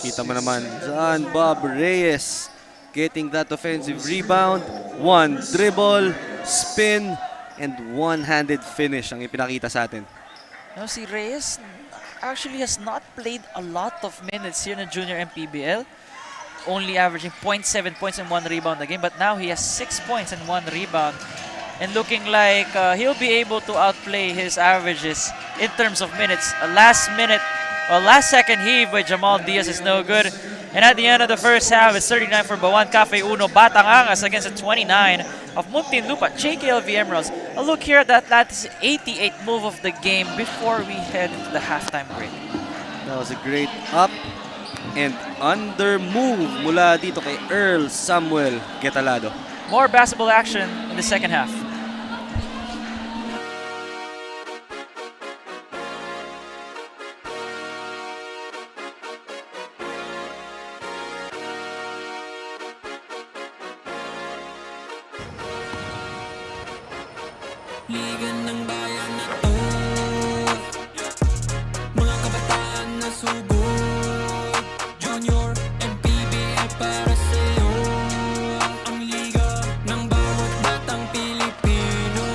Kita mo naman, Jan Bob Reyes getting that offensive rebound. One dribble, spin, and one-handed finish ang ipinakita sa atin. Si Reyes actually has not played a lot of minutes here in the Junior MPBL. Only averaging 0.7 points and 1 rebound a game, but now he has 6 points and 1 rebound. and looking like he'll be able to outplay his averages in terms of minutes. A last second heave by Jamal Diaz is no good. And at the end of the first half, it's 39 for Bauan Cafe Uno. Batang Angas against the 29 of Muntinlupa, JKLV Emeralds. A look here at that Atlantis' 88th move of the game before we head into the halftime break. That was a great up and under move mula dito kay Earl Samuel Getalado. More basketball action in the second half. Liga ng bayan na to, mga kabataan na sugod, Junior, MPBL para sa'yo. Ang liga ng bawat batang Pilipino.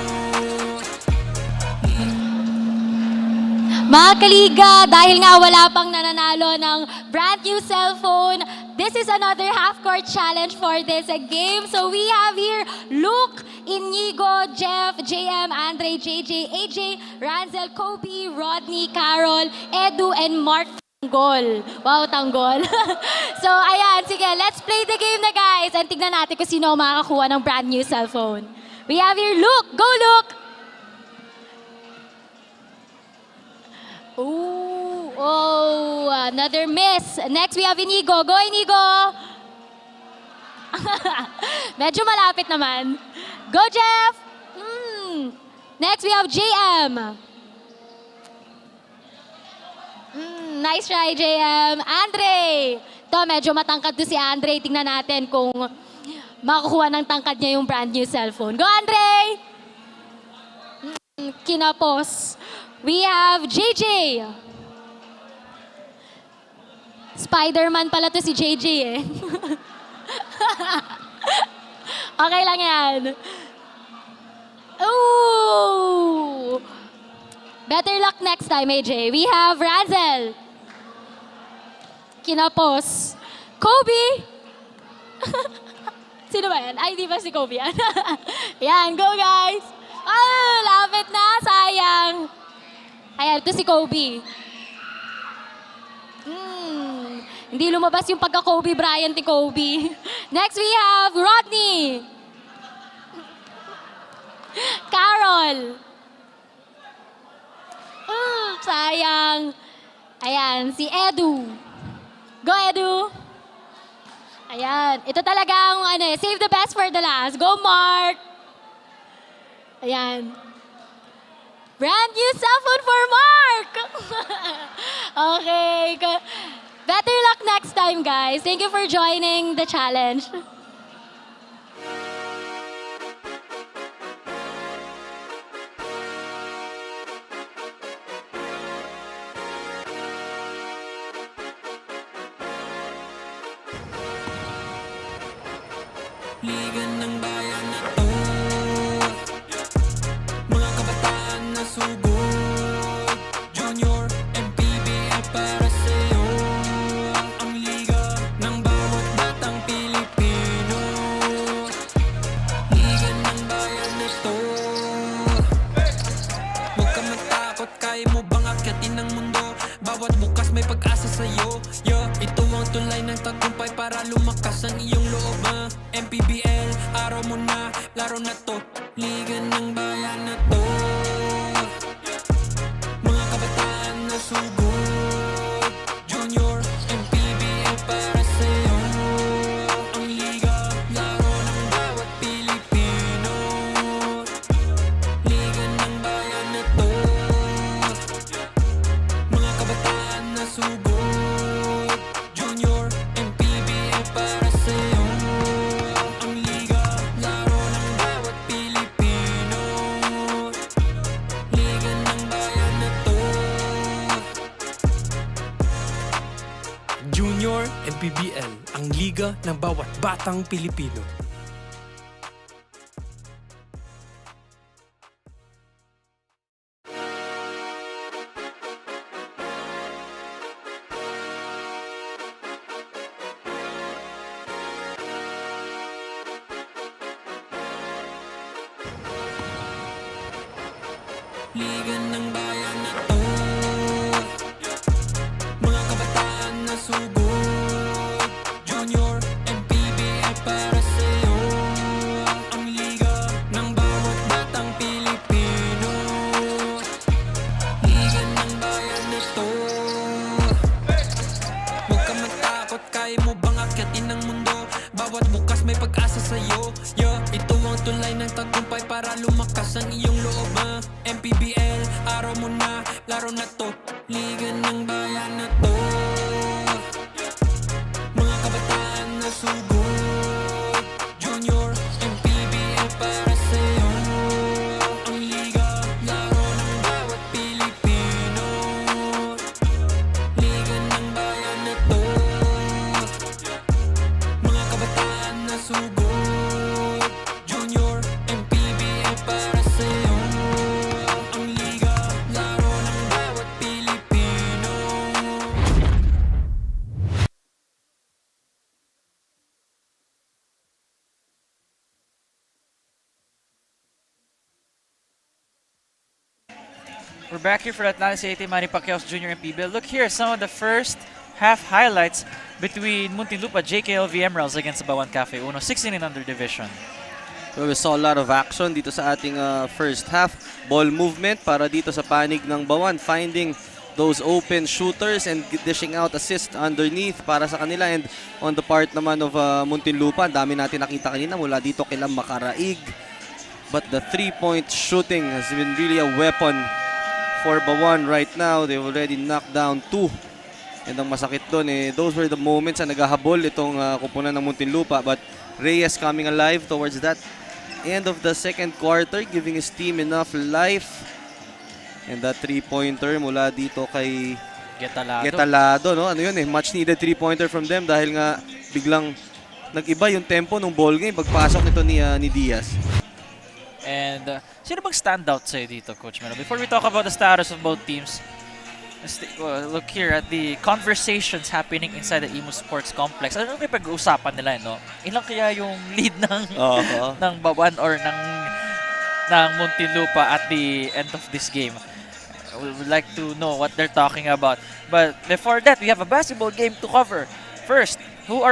Mga kaliga, dahil nga wala pang nananalo ng brand new cellphone, this is another half-court challenge for this game. So we have here Luke, Inigo, Jeff, JM, Andre, JJ, AJ, Ranzel, Kobe, Rodney, Carol, Edu, and Mark Tanggol. Wow, Tanggol. So ayan, sige, let's play the game na guys. And tignan natin kung sino ang makakakuha ng brand new cellphone. We have here Luke. Go, Luke! Ooh, oh, another miss. Next, we have Inigo. Go, Inigo! Medyo malapit naman. Go, Jeff! Next, we have JM. Nice try, JM. Andre! Ito, medyo matangkad to si Andre. Tingnan natin kung makakuha ng tangkad niya yung brand new cellphone. Go, Andre! Kinapos. We have JJ. Spider-Man pala to si JJ eh. Okay lang yan. Ooh! Better luck next time, AJ. We have Razel. Kinapos. Kobe! Sino ba yan? Ay, di ba si Kobe yan? Yan, go guys! Ah, lapit na, sayang. Ayan, ito si Kobe. Hindi lumabas yung pagka-Kobe Bryant ni Kobe. Next, we have Rodney. Carol. Sayang. Ayan, si Edu. Go, Edu. Ayan, ito talagang save the best for the last. Go, Mark. Ayan. Brand new cellphone for Mark! Okay. Better luck next time, guys. Thank you for joining the challenge. Liga ng bayan na to, mga kabataan na sugod, Junior, MPBL para sa'yo. Ang liga ng bawat batang Pilipino. Liga ng bayan na to, huwag ka matakot, kaya mo bang akyatin ang mundo? Bawat bukas may pag-asa sa'yo. Ito ang tulay ng tagumpay para lumakas ang iyong loob. MPBL, araw mo na, laro na to. Liga ng bayan na to, mga kabataan na sugod, Junior, MPBL para sa'yo. Ang liga, laro ng bawat Pilipino. Liga ng bayan na to, mga kabataan na sugod, Junior, MPBL para sa'yo. Ang liga, laro ng bawat Pilipino. Liga ng bayan na to, Junior MPBL, ang liga ng bawat batang Pilipino. Liga ng bayan na to, mga kabataan na sugod, Junior, MPBL para sa'yo. Ang liga ng bawat batang Pilipino, liga ng bayan na to. Huwag ka matakot, kaya mo bang akyatin ang mundo? Bawat bukas may pag-asa sa'yo. Ito ang tulay ng tagumpay para lumakas ang iyong loob. MPBL, araw mo na, laro na to. Liga ng bayan na to, mga kabataan na sugod, Junior, MPBL para sa'yo. Ang liga, laro ng bawat Pilipino, liga ng bayan na to, mga kabataan na sugod, Junior, MPBL para sa'yo. Ang liga, laro ng bawat Pilipino. We're back here for Atlantis 80 Manny Pacquiao's Junior MPBL. Look here, some of the first half highlights between Muntinlupa JKLV Emeralds against Bauan Cafe Uno, 16 and under division. Well, we saw a lot of action dito sa ating first half. Ball movement para dito sa panig ng Bauan, finding those open shooters and dishing out assist underneath para sa kanila. And on the part naman of Muntinlupa, dami natin nakita kanina mula dito kila Makaraig. But the three-point shooting has been really a weapon for Bauan right now. They've already knocked down 2. And ang masakit doon, those were the moments na naghahabol itong kupunan ng Muntinlupa. But Reyes coming alive towards that end of the second quarter, giving his team enough life. And that three-pointer mula dito kay Getalado, no? Ano yun much needed three-pointer from them dahil nga biglang nag-iba yung tempo ng ball game pagpasok nito ni Diaz. And sino bang standout sa'yo dito, Coach Melo? Before we talk about the status of both teams, let's look here at the conversations happening inside the IMUS Sports Complex. Ano yung pag-uusapan nila, no? Ilang kaya yung lead ng ng Bauan or ng Muntinlupa at the end of this game? We would like to know what they're talking about. But before that, we have a basketball game to cover. First, who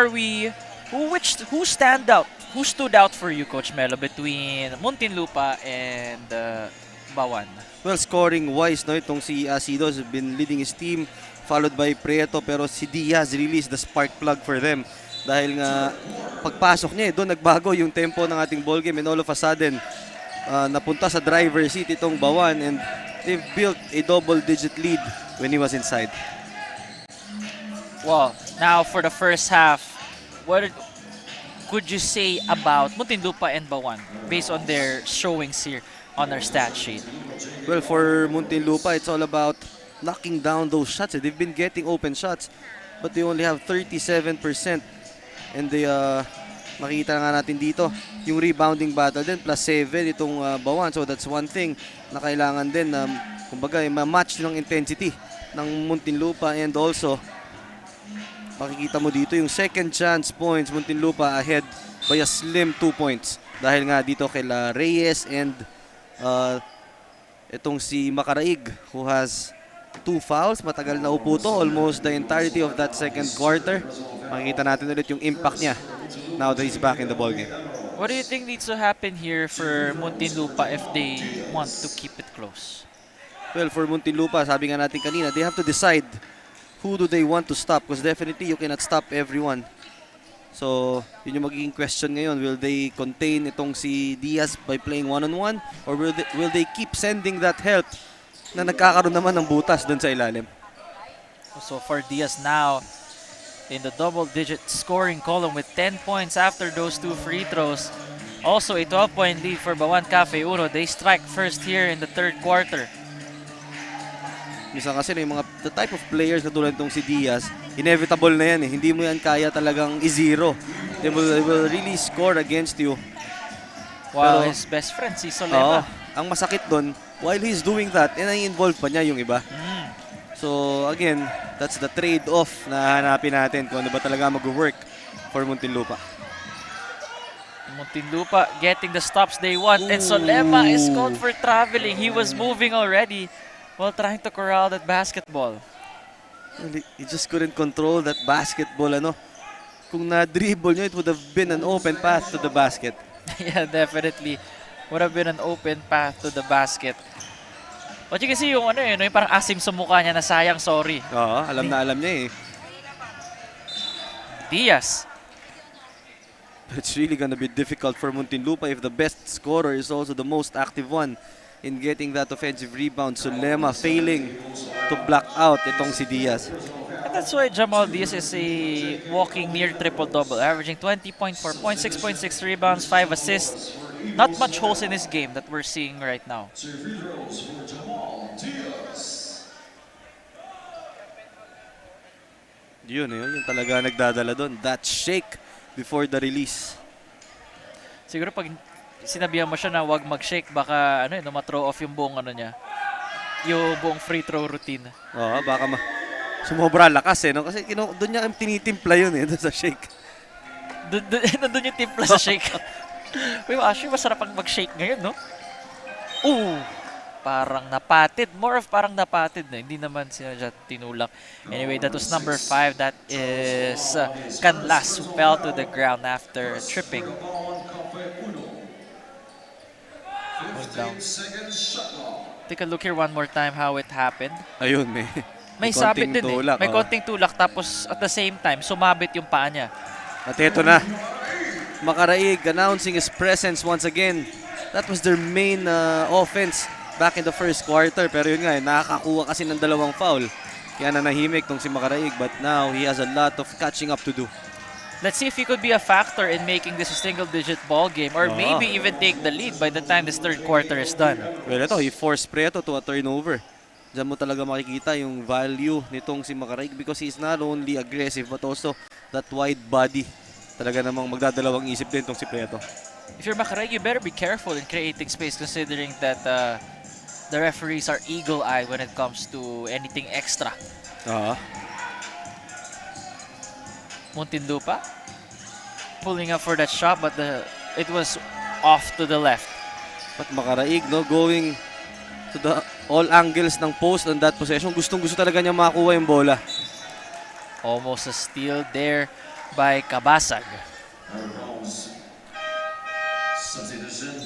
stood out for you, Coach Melo, between Muntinlupa and Bauan? Well, scoring-wise, no, itong si Asido has been leading his team, followed by Prieto, pero si Diaz really is the spark plug for them. Dahil nga, pagpasok niya, doon nagbago yung tempo ng ating ball game, and all of a sudden, napunta sa driver's seat itong Bauan, and they've built a double-digit lead when he was inside. Well, now for the first half, what could you say about Muntinlupa and Bauan based on their showings here on our stat sheet? Well, for Muntinlupa, it's all about knocking down those shots. They've been getting open shots, but they only have 37%. And they, makita nga natin dito, yung rebounding battle din, plus 7 itong Bauan. So that's one thing na kailangan din, kumbaga, ma-match ng intensity ng Muntinlupa. And also, makikita mo dito yung second chance points, Muntinlupa ahead by a slim 2 points. Dahil nga dito kila Reyes and itong si Makaraig who has 2 fouls. Matagal na upo to, almost the entirety of that second quarter. Makikita natin ulit yung impact niya now that he's back in the ball game. What do you think needs to happen here for Muntinlupa if they want to keep it close? Well, for Muntinlupa, sabi nga natin kanina, they have to decide who do they want to stop, because definitely you cannot stop everyone. So, yun yung magiging question ngayon. Will they contain itong si Diaz by playing one-on-one, or will they keep sending that help na nagkakaroon naman ng butas doon sa ilalim? So for Diaz now in the double-digit scoring column with 10 points after those 2 free throws. Also a 12-point lead for Bauan Cafe Uno. They strike first here in the third quarter. Minsan kasi yung the type of players na tulad itong si Diaz, inevitable na yan . Hindi mo yan kaya talagang i-zero. They will really score against you. While his best friend, si Solema. Ang masakit doon, while he's doing that, nai-involve pa niya yung iba. So again, that's the trade-off na hanapin natin kung ano ba talaga mag-work for Muntinlupa. Muntinlupa getting the stops they want. And Solema is called for traveling. He was moving already while trying to corral that basketball. He just couldn't control that basketball. Kung na-dribble nyo, it would have been an open path to the basket. Yeah, definitely. Would have been an open path to the basket. But you can see yung yung parang asim sa mukha niya na sayang, sorry. Oo, alam na alam niya eh. Diaz. It's really gonna be difficult for Muntinlupa if the best scorer is also the most active one in getting that offensive rebound. Sulema failing to block out itong si Diaz. And that's why Jamal Diaz is a walking near triple-double, averaging 20.4 points, 6.6 rebounds, 5 assists. Not much holes in his game that we're seeing right now. Yun talaga nagdadala doon. That shake before the release. Siguro pag sinabihan mo siya na wag mag-shake, baka ma-throw off yung buong niya. Yung buong free throw routine. Oo, baka sumobra lakas no? Kasi doon niya tinitimpla yun doon sa shake. Doon yung timpla sa shake. Uy, actually masarap ang mag-shake ngayon, no? Ooh! Parang napatid. More of parang napatid na. Hindi naman siya tinulak. Anyway, that was number 5. That is Canlas, who fell to the ground after tripping. Down. Take a look here one more time how it happened. Ayun, may sabit din May konting tulak tapos at the same time sumabit yung paa niya. At eto na. Makaraig announcing his presence once again. That was their main offense back in the first quarter. Pero yun nga, nakakakuha kasi ng dalawang foul. Kaya nanahimik tong si Makaraig. But now, he has a lot of catching up to do. Let's see if he could be a factor in making this a single-digit ball game or maybe even take the lead by the time this third quarter is done. Well, ito, he forced Preto to a turnover. Diyan mo talaga makikita yung value nitong si Makaraig because he's not only aggressive but also that wide body. Talaga namang magdadalawang isip din tong si Preto. If you're Makaraig, you better be careful in creating space considering that the referees are eagle-eyed when it comes to anything extra. Muntinlupa pulling up for that shot but it was off to the left. But Makaraig going to the all angles ng post on that possession. Gustong-gusto talaga niya makakuha yung bola. Almost a steal there by Kabasag.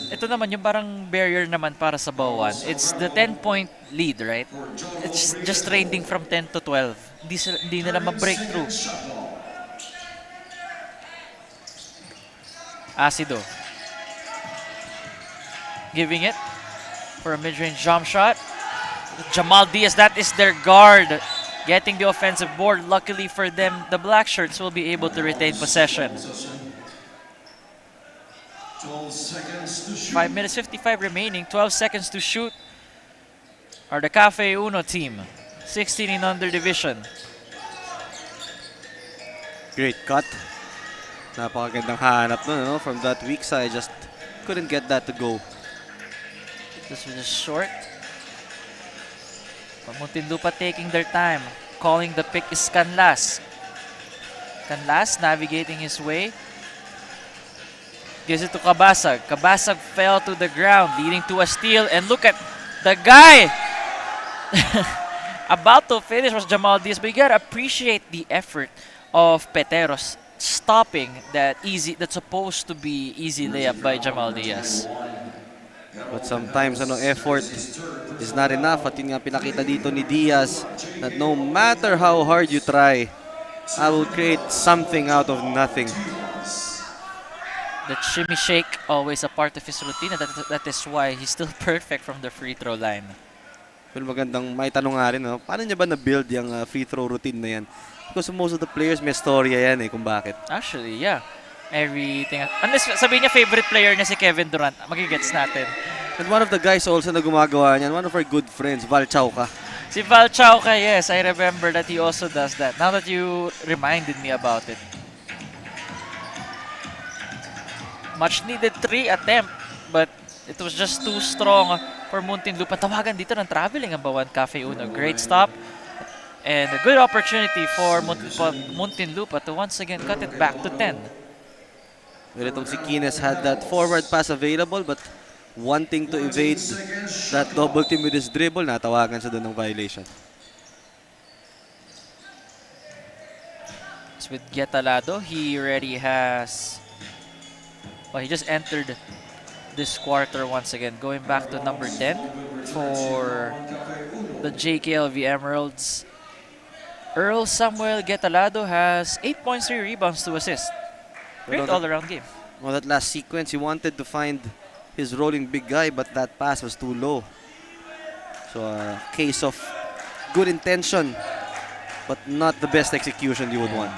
Ito naman yung parang barrier naman para sa Bauan. It's the 10-point lead, right? It's just trending from 10 to 12. Hindi nila ma-breakthrough. Acido. Giving it for a mid-range jump shot. Jamal Diaz, that is their guard. Getting the offensive board. Luckily for them, the black shirts will be able to retain possession. 5 minutes 55 remaining. 12 seconds to shoot. Are the Cafe Uno team. 16 in under division. Great cut. Napakagandang hanap nun, from that weak side. Just couldn't get that to go. This was just short. But Muntinlupa taking their time. Calling the pick is Canlas. Canlas navigating his way. Gives it to Kabasag. Kabasag fell to the ground, leading to a steal. And look at the guy! About to finish was Jamal Diaz. But you gotta appreciate the effort of Peteros stopping that's supposed to be easy layup by Jamal Diaz. But sometimes effort is not enough. At yun nga pinakita dito ni Diaz that no matter how hard you try, I will create something out of nothing. The shimmy shake, always a part of his routine. That is why he's still perfect from the free throw line. Well, magandang may tanong nga rin, paano niya ba na-build yung free throw routine na yan? Because most of the players may storya yan kung bakit. Actually, yeah. Everything. Unless sabihin niya favorite player niya si Kevin Durant, magigets natin. And one of the guys also na gumagawa niyan, one of our good friends, Val Chauca. Si Val Chauca, yes, I remember that he also does that. Now that you reminded me about it. Much needed 3 attempt, but it was just too strong for Muntinlupa. Tawagan dito ng traveling ang Bauan Cafe Uno. Great stop. And a good opportunity for Muntinlupa to once again cut it back to 10. Well, itong si Kines had that forward pass available but wanting to evade that double team with his dribble, natawagan siya doon ng violation. It's with Getalado. He already has... Well, he just entered this quarter once again. Going back to number 10 for the JKLV Emeralds. Earl Samuel Getalado has 8 points, 3 rebounds, 2 assists. Great all-around game. Well, that last sequence, he wanted to find his rolling big guy, but that pass was too low. So a case of good intention, but not the best execution you would want.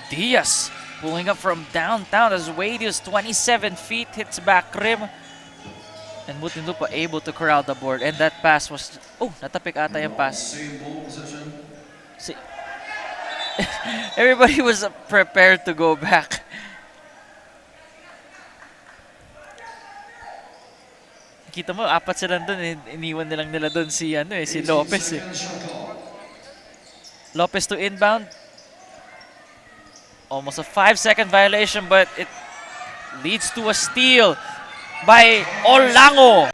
Diaz pulling up from downtown as Wade is 27 feet, hits back rim. And Muntinlupa able to corral the board. And that pass was... Oh, natapik ata yung pass. See, everybody was prepared to go back. Kita mo, apat sila doon. Iniwan nilang nila doon si, si Lopez. Lopez to inbound. Almost a 5-second violation, but it leads to a steal by Olango.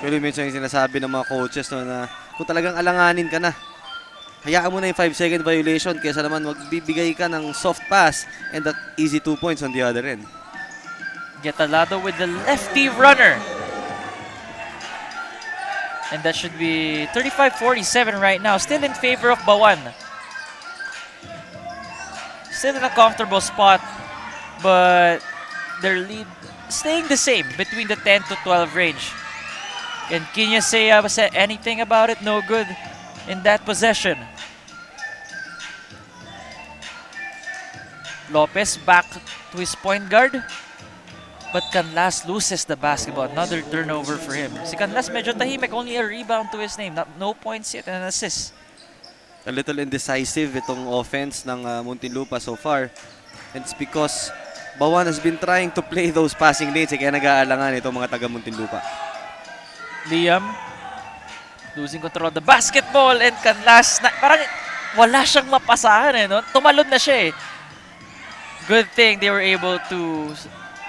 Pero minsan yung sinasabi ng mga coaches na kung talagang alanganin ka na, hayaan mo na yung 5-second violation kaysa naman magbibigay ka ng soft pass and that easy 2 points on the other end. Getalado with the lefty runner. And that should be 35-47 right now. Still in favor of Bauan. Still in a comfortable spot, but their lead staying the same between the 10 to 12 range. Can Kinya say anything about it? No good in that possession. Lopez back to his point guard, but Canlas loses the basketball. Another turnover for him. Si Canlas medyo tahimik, only a rebound to his name. No points yet and an assist. A little indecisive itong offense ng Muntinlupa so far. And it's because Bauan has been trying to play those passing lanes kaya nag-aalangan itong mga taga Muntinlupa. Liam losing control of the basketball and Canlas parang wala siyang mapasahan no? Tumalon na siya Good thing they were able to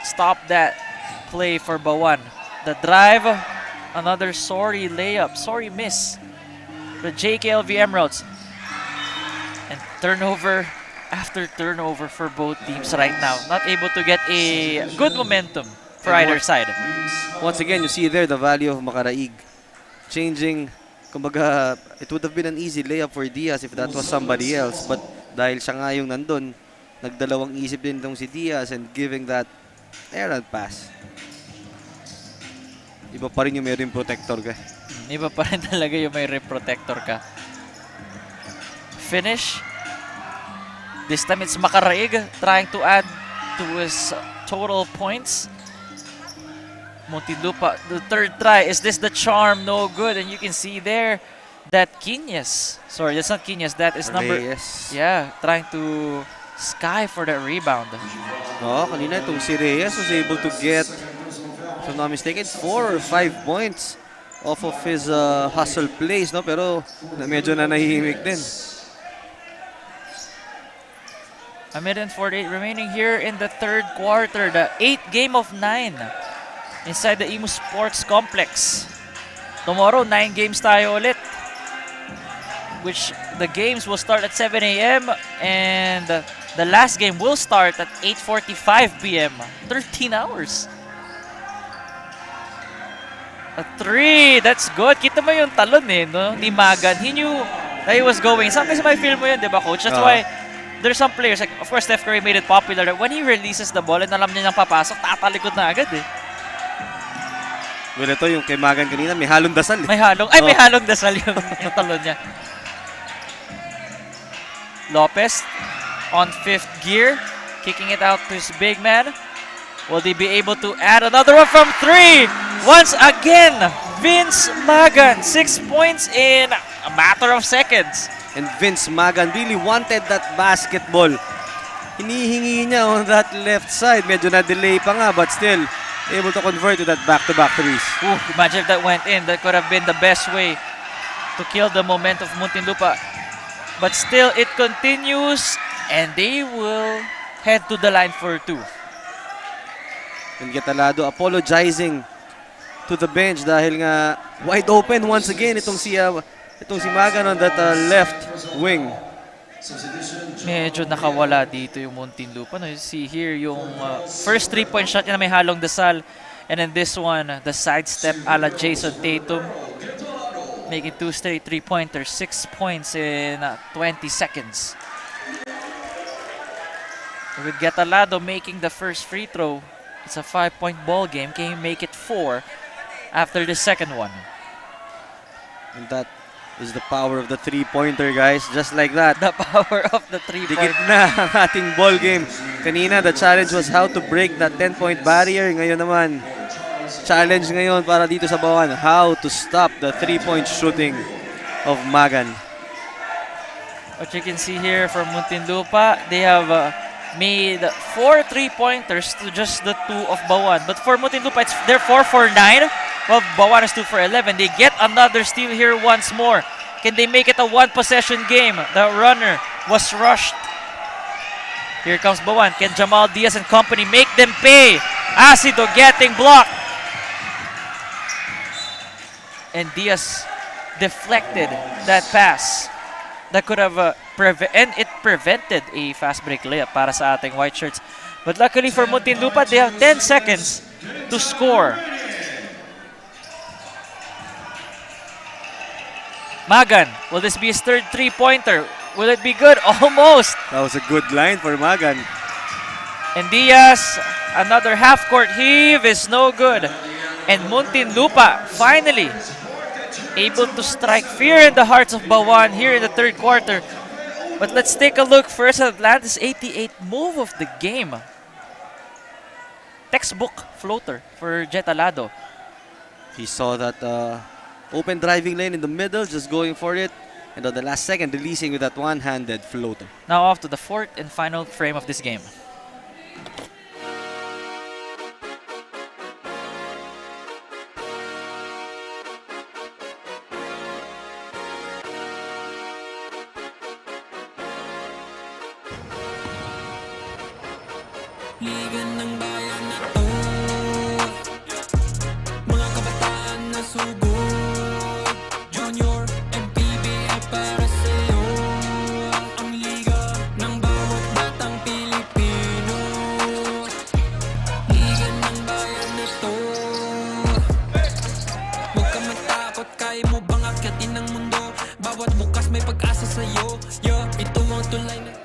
stop that play for Bauan. The drive, another sorry layup, sorry miss. The JKLV Emeralds. And turnover after turnover for both teams right now. Not able to get a good momentum for either side. Once again, you see there the value of Makaraig. Changing, kumbaga, it would have been an easy layup for Diaz if that was somebody else. But dahil siya nga yung nandun, nagdalawang isip din itong si Diaz and giving that errant pass. Iba pa rin yung may rim protector ka. Iba pa rin talaga yung may rim protector ka. Finish. This time it's Makaraig trying to add to his total points. Muntinlupa, the third try. Is this the charm? No good. And you can see there that Quinez. Sorry, that's not Quinez. That is number... Reyes. Yeah, trying to sky for that rebound. No, kanina itong si Reyes was able to get, if I'm not mistaken, 4 or 5 points off of his hustle plays, no? Pero medyo na nahihimik din. A minute and 48 remaining here in the third quarter. The 8th game of 9 inside the IMUS Sports Complex. Tomorrow, 9 games tayo ulit. Which the games will start at 7 a.m. and the last game will start at 8:45 p.m. 13 hours. A 3, that's good. Kita mo yung talon no? Ni Magan. He knew that he was going. Sometimes may feel mo yun, di ba, coach? That's why there's some players, like, of course, Steph Curry made it popular that when he releases the ball and alam niya nang papasok, tatalikod na agad Well, ito yung kay Magan kanina, may halong dasal May halong, may halong dasal yung talon niya. Lopez on 5th gear, kicking it out to his big man. Will they be able to add another one from 3? Once again, Vince Magan, 6 points in a matter of seconds. And Vince Magan really wanted that basketball. Hinihingi niya on that left side. Medyo na-delay pa nga, but still able to convert to that back-to-back threes. Ooh, imagine if that went in. That could have been the best way to kill the momentum of Muntinlupa. But still, it continues, and they will head to the line for two. And Getalado apologizing to the bench dahil nga wide open once again itong si Magan on that left wing. Medyo nakawala dito yung Muntinlupa. No? You see here yung first 3-point shot niya na may halong dasal. And then this one, the sidestep a la Jason Tatum. Making 2 straight 3-pointers, 6 points in 20 seconds. With Getalado making the first free throw, it's a 5-point ball game. Can he make it 4 after the second one? And that is the power of the three-pointer, guys. Just like that. The power of the Dikit three-point. na ang ating ball game. Kanina, the challenge was how to break that 10-point barrier. Ngayon naman, challenge ngayon para dito sa Bauan, how to stop the three-point shooting of Magan. What you can see here from Muntinlupa, they have made 4 3-pointers to just the 2 of Bauan. But for Muntinlupa, they're 4 for 9. Well, Bauan is 2 for 11. They get another steal here once more. Can they make it a one-possession game? The runner was rushed. Here comes Bauan. Can Jamal Diaz and company make them pay? Acido getting blocked. And Diaz deflected that pass. That could have prevented a fast break layup para sa ating white shirts. But luckily for Muntinlupa, they have 10 seconds to score. Magan, will this be his third three-pointer? Will it be good? Almost. That was a good line for Magan. And Diaz, another half-court heave is no good. And Muntinlupa finally able to strike fear in the hearts of Bauan here in the third quarter. But let's take a look first at Atlanta's 88 move of the game. Textbook floater for Getalado. He saw that open driving lane in the middle, just going for it. And on the last second, releasing with that one-handed floater. Now off to the fourth and final frame of this game. Liga ng bayan na to, mga kabataan na sugod, Junior, MPBL para sa'yo. Ang liga ng bawat batang Pilipino. Liga ng bayan na to, huwag ka matakot, kaya mo bang akyatin ang mundo? Bawat bukas may pag-asa sa'yo. Ito ang tulay na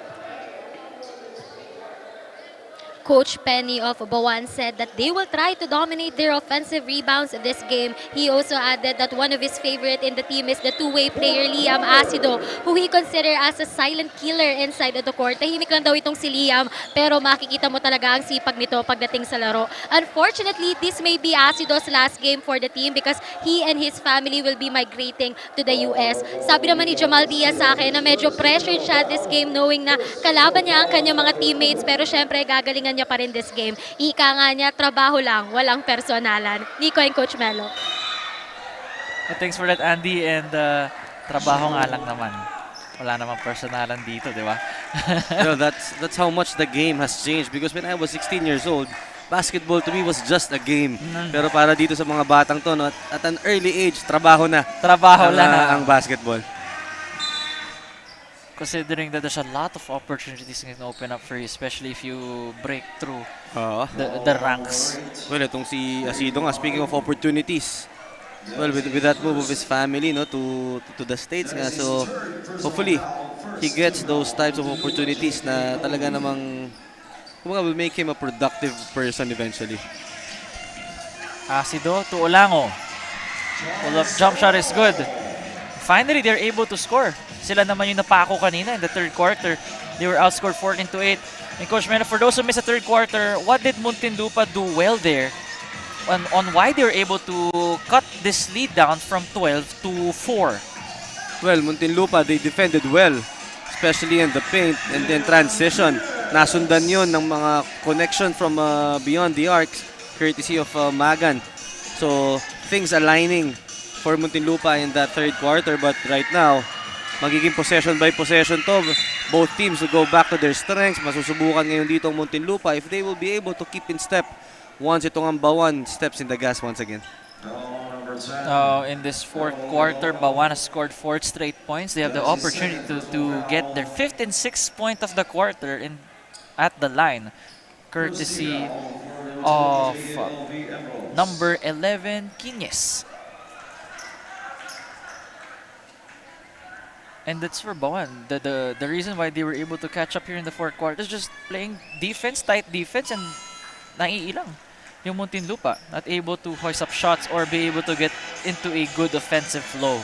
Coach Penny of Bauan said that they will try to dominate their offensive rebounds in this game. He also added that one of his favorite in the team is the two-way player Liam Acido, who he consider as a silent killer inside of the court. Tahimik lang daw itong si Liam, pero makikita mo talaga ang sipag nito pagdating sa laro. Unfortunately, this may be Acido's last game for the team because he and his family will be migrating to the US. Sabi naman ni Jamal Diaz sa akin na medyo pressured siya this game knowing na kalaban niya ang kanyang mga teammates, pero syempre gagalingan niya pa rin this game. Ika nga niya, trabaho lang, walang personalan. Nico and Coach Melo. Thanks for that, Andy. And trabaho nga lang naman. Wala namang personalan dito, di ba? That's how much the game has changed. Because when I was 16 years old, basketball to me was just a game. Pero para dito sa mga batang to, no, at an early age, trabaho na. Trabaho lang na ang basketball. Considering that there's a lot of opportunities that can open up for you, especially if you break through the ranks. Well, itong si Acido nga, speaking of opportunities, well, with that move of his family, no, to the States nga, so hopefully he gets those types of opportunities na talaga namang will make him a productive person eventually. Acido to Olango. Pull-up jump shot is good. Finally, they're able to score. Sila naman yung napako kanina in the third quarter. They were outscored 14-8. And Coach Mena, for those who missed the third quarter, what did Muntinlupa do well there on why they were able to cut this lead down from 12 to 4? Well, Muntinlupa, they defended well, especially in the paint and then transition. Nasundan yun ng mga connection from beyond the arcs, courtesy of Magan. So, things aligning for Muntinlupa in that third quarter, but right now, magiging possession by possession to. Both teams will go back to their strengths. Masusubukan ngayon dito ang Muntinlupa if they will be able to keep in step once itong ang Bauan steps in the gas once again. In this fourth quarter, Bauan has scored 4 straight points. They have the opportunity to get their 5th and 6th point of the quarter at the line, courtesy of number 11, Quines. And that's for Bauan. The reason why they were able to catch up here in the fourth quarter is just playing defense, tight defense, and naiilang yung Muntinlupa, not able to hoist up shots or be able to get into a good offensive flow.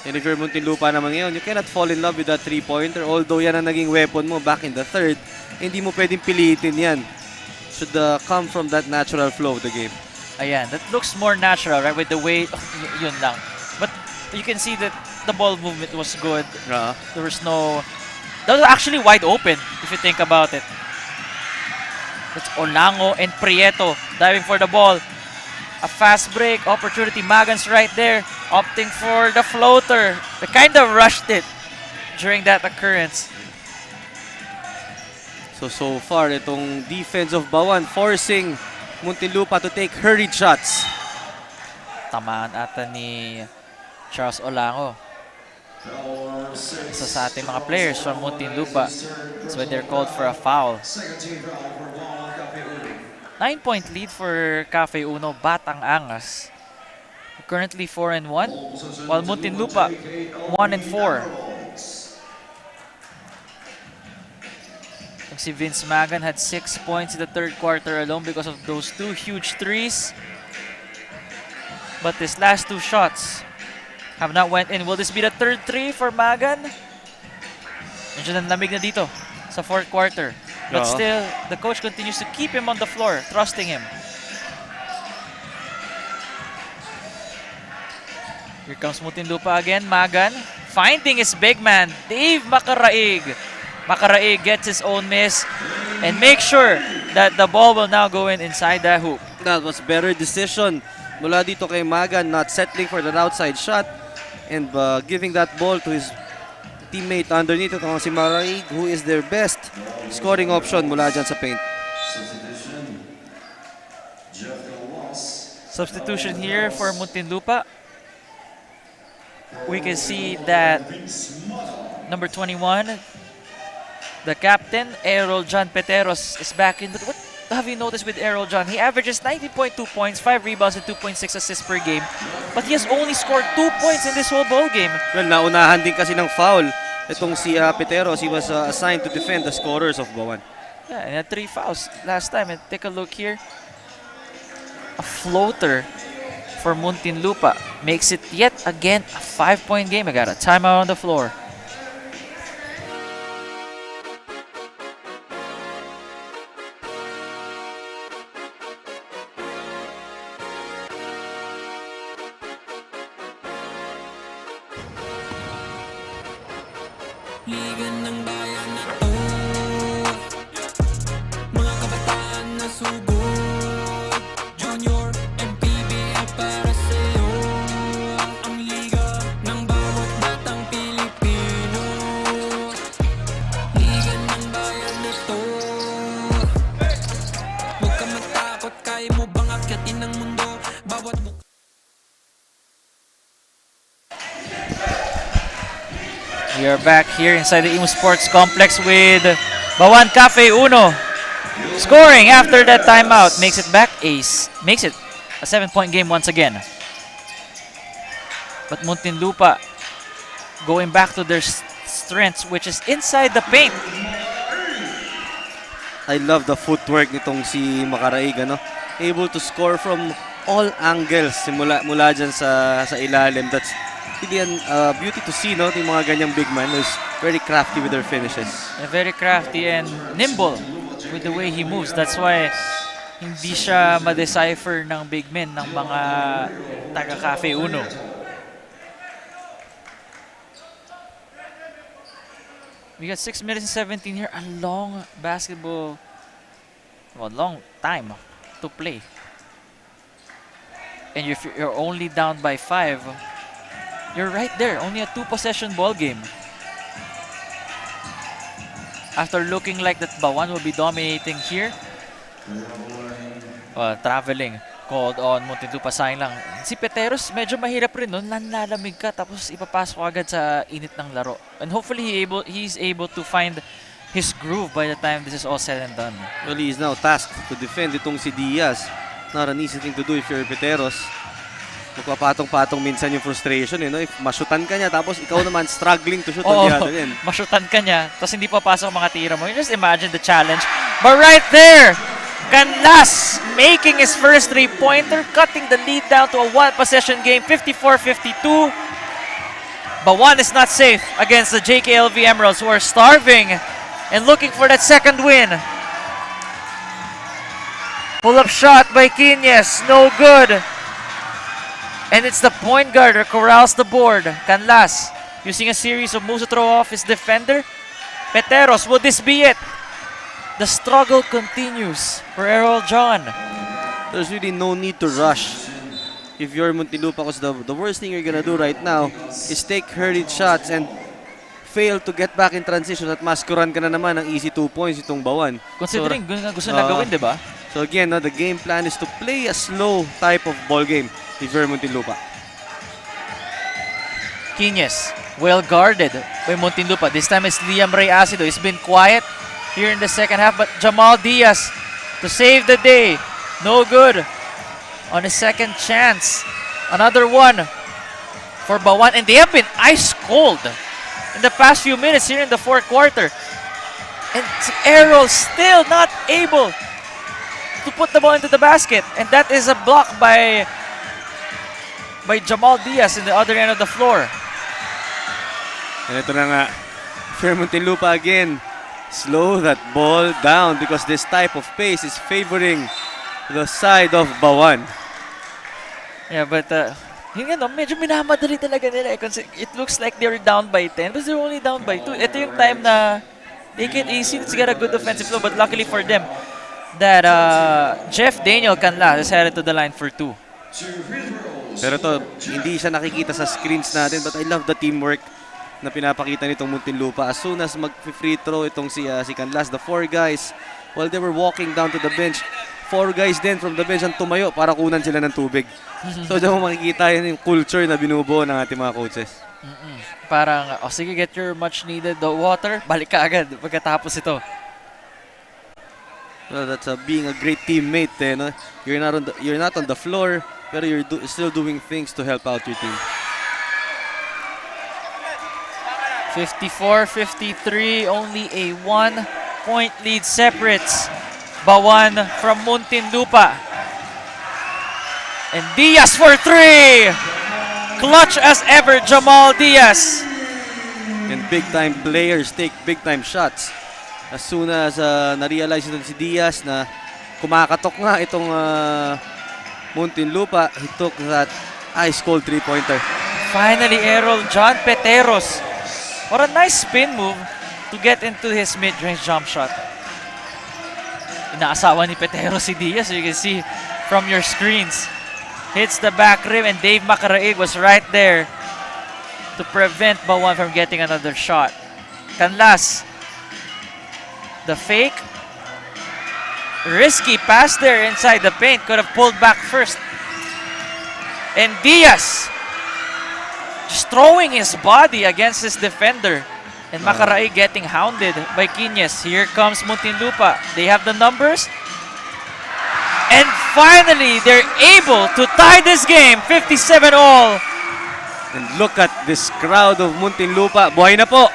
And if you're Muntinlupa naman ngayon, you cannot fall in love with that 3-pointer. Although yan ang naging weapon mo back in the third, hindi mo pwedeng pilitin yan. Should come from that natural flow of the game. Ayan, that looks more natural, right? With the way, yun lang. But you can see that the ball movement was good. There was no... That was actually wide open, if you think about it. That's Olango and Prieto diving for the ball. A fast break opportunity. Magan's right there, opting for the floater. They kind of rushed it during that occurrence. So far, itong defense of Bauan forcing Muntinlupa to take hurried shots. Tamaan ata ni Charles Olango. Isa sa ating mga players from Muntinlupa. That's why they're called for a foul. 9-point lead for Cafe Uno, Batang Angas. Currently 4-1, while Muntinlupa 1-4. Si Vince Magan had 6 points in the third quarter alone because of those 2 huge threes. But his last 2 shots have not went in. Will this be the third 3 for Magan? Medyo nanlamig na dito sa fourth quarter. But still, the coach continues to keep him on the floor, trusting him. Here comes Muntinlupa again. Magan finding his big man, Dave Macaraig. Macaraig gets his own miss and make sure that the ball will now go inside the hoop. That was better decision mula dito kay Magan, not settling for the outside shot and giving that ball to his teammate underneath itong si Macaraig, who is their best scoring option mula dyan sa paint. Substitution here for Muntinlupa. We can see that number 21, the captain, Errol John Peteros, is back in. But what have you noticed with Errol John? He averages 90.2 points, 5 rebounds, and 2.6 assists per game. But he has only scored 2 points in this whole ball game. Well, naunahan din kasi ng foul itong si Peteros. He was assigned to defend the scorers of Bauan. Yeah, and he had 3 fouls last time. And take a look here. A floater for Muntinlupa makes it yet again a 5-point game. I got a timeout on the floor. Liga ng bayan na to, mga kabataan na sugod, Junior, MPBL para sa'yo. Ang liga ng bawat batang Pilipino. Liga ng bayan na to, huwag ka matakot, kaya mo bang akyatin ang mundo? Bawat We are back here inside the IMUS Sports Complex with Bauan Cafe Uno. Scoring after that timeout makes it a 7-point game once again. But Muntinlupa going back to their strengths, which is inside the paint. I love the footwork nitong si Macaraig, ano? Able to score from all angles mula dyan sa ilalim. That's really a beauty to see, no? Yung mga ganyang big man who's very crafty with their finishes. And very crafty and nimble with the way he moves. That's why hindi siya ma-decipher ng big men ng mga taga-Cafe Uno. We got 6 minutes and 17 here. A long basketball, well, long time to play. And if you're only down by 5, you're right there. Only a 2-possession ball game. after looking like that Bauan will be dominating here. Traveling. Called on Muntinlupa, sayang lang. Si Peteros, medyo mahirap rin nun. Nanlalamig ka, tapos ipapasok agad sa init ng laro. And hopefully, he's able to find his groove by the time this is all said and done. Well, he is now tasked to defend itong si Diaz. Not an easy thing to do if you're Peteros. Magpapatong-patong minsan yung frustration, no? If mashutan ka niya, tapos ikaw naman struggling to shoot on the other end. Mashutan ka niya, tapos hindi papasok mga tira mo. You just imagine the challenge. But right there, Canlas making his first three-pointer, cutting the lead down to a one-possession game, 54-52. Bauan is not safe against the JKLV Emeralds, who are starving and looking for that second win. Pull-up shot by Quinez, no good. And it's the point guard who corrals the board. Canlas using a series of moves to throw off his defender. Peteros, will this be it? The struggle continues for Errol John. There's really no need to rush if you're Muntinlupa, because the worst thing you're gonna do right now is take hurried shots and fail to get back in transition at maskuran ka na naman ng easy 2 points itong Bauan. Considering gusto na gawin, di ba? So again, the game plan is to play a slow type of ball game if you're Muntinlupa. Quinez, well guarded by Muntinlupa. This time it's Liam Ray Acido. He's been quiet here in the second half, but Jamal Diaz to save the day. No good on his second chance. Another one for Bauan, and they have been ice cold in the past few minutes here in the fourth quarter. And Errol still not able to put the ball into the basket, and that is a block by Jamal Diaz in the other end of the floor. And ito na nga, Muntinlupa again. Slow that ball down because this type of pace is favoring the side of Bauan. Yeah, but yun nga, no, medyo minamadali talaga nila. It looks like they're down by 10, but they're only down by 2. Ito yung time na they can easy to get a good offensive flow, but luckily for them, that Jeff Daniel Canlas is headed to the line for 2. Pero to, hindi siya nakikita sa screens natin, but I love the teamwork na pinapakita nitong Muntinlupa. As soon as mag-free throw itong si Canlas, the 4 guys, while they were walking down to the bench, 4 guys din from the bench ang tumayo para kunan sila ng tubig. So diyan mo makikita yun yung culture na binubuo ng ating mga coaches. Parang, sige, get your much needed water, balik ka agad pagkatapos ito. Well, that's being a great teammate. No? You're not on the floor, pero you're still doing things to help out your team. 54-53, only a 1-point lead separates Bauan from Muntinlupa. And Diaz for 3! Clutch as ever, Jamal Diaz. And big-time players take big-time shots. As soon as na-realize ito si Diaz na kumakatok nga itong Muntinlupa, he took that ice-cold 3-pointer. Finally, Errol John Peteros. What a nice spin move to get into his mid-range jump shot. Inaasawa ni Peteros si Diaz, so you can see from your screens. Hits the back rim, and Dave Macaraig was right there to prevent Bauan from getting another shot. Canlas, the fake. Risky pass there inside the paint. Could have pulled back first. And Diaz just throwing his body against his defender. And Macaraig getting hounded by Quinez. Here comes Muntinlupa. They have the numbers. And finally, they're able to tie this game, 57-all. And look at this crowd of Muntinlupa. Buhay na po.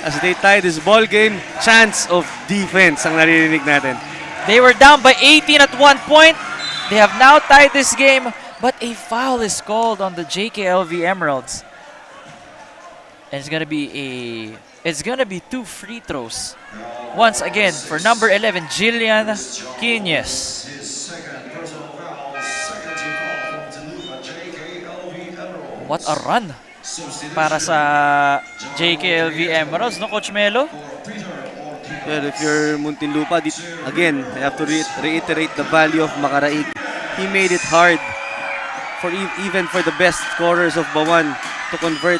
As they tie this ball game, chance of defense ang naririnig natin. They were down by 18 at one point. They have now tied this game, but a foul is called on the JKLV Emeralds. And it's gonna be 2 free throws. Once again for number 11, Jillian Quinez. What a run para sa JKLV Emeralds, no, Coach Melo? Well, if you're Muntinlupa, again, I have to reiterate the value of Macaraig. He made it hard for even for the best scorers of Bauan to convert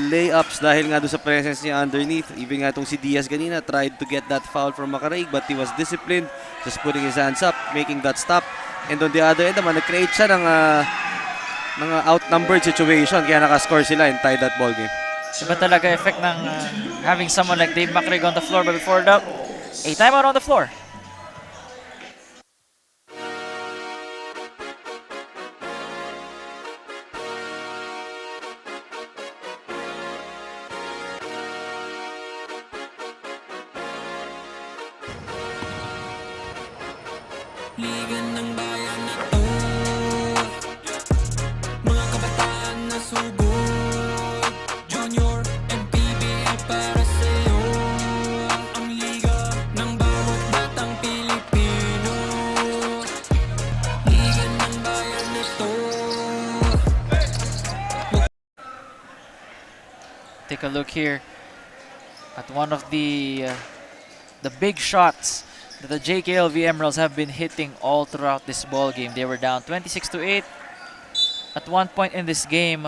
layups dahil nga doon sa presence niya underneath. Even nga itong si Diaz kanina tried to get that foul from Macaraig but he was disciplined, just putting his hands up, making that stop. And on the other end naman, nag-create siya ng outnumbered situation kaya nakascore sila and tied that ball game. Iba talaga effect ng having someone like Dave Macaraig on the floor, but before that, a timeout on the floor. Liga ng bayan na to, mga kabataan na sugod, Junior, MPBL para sa'yo. Ang liga ng bawat batang Pilipino, liga ng bayan na to. Take a look here at one of the big shots that the JKLV Emeralds have been hitting all throughout this ball game. They were down 26-8 at one point in this game.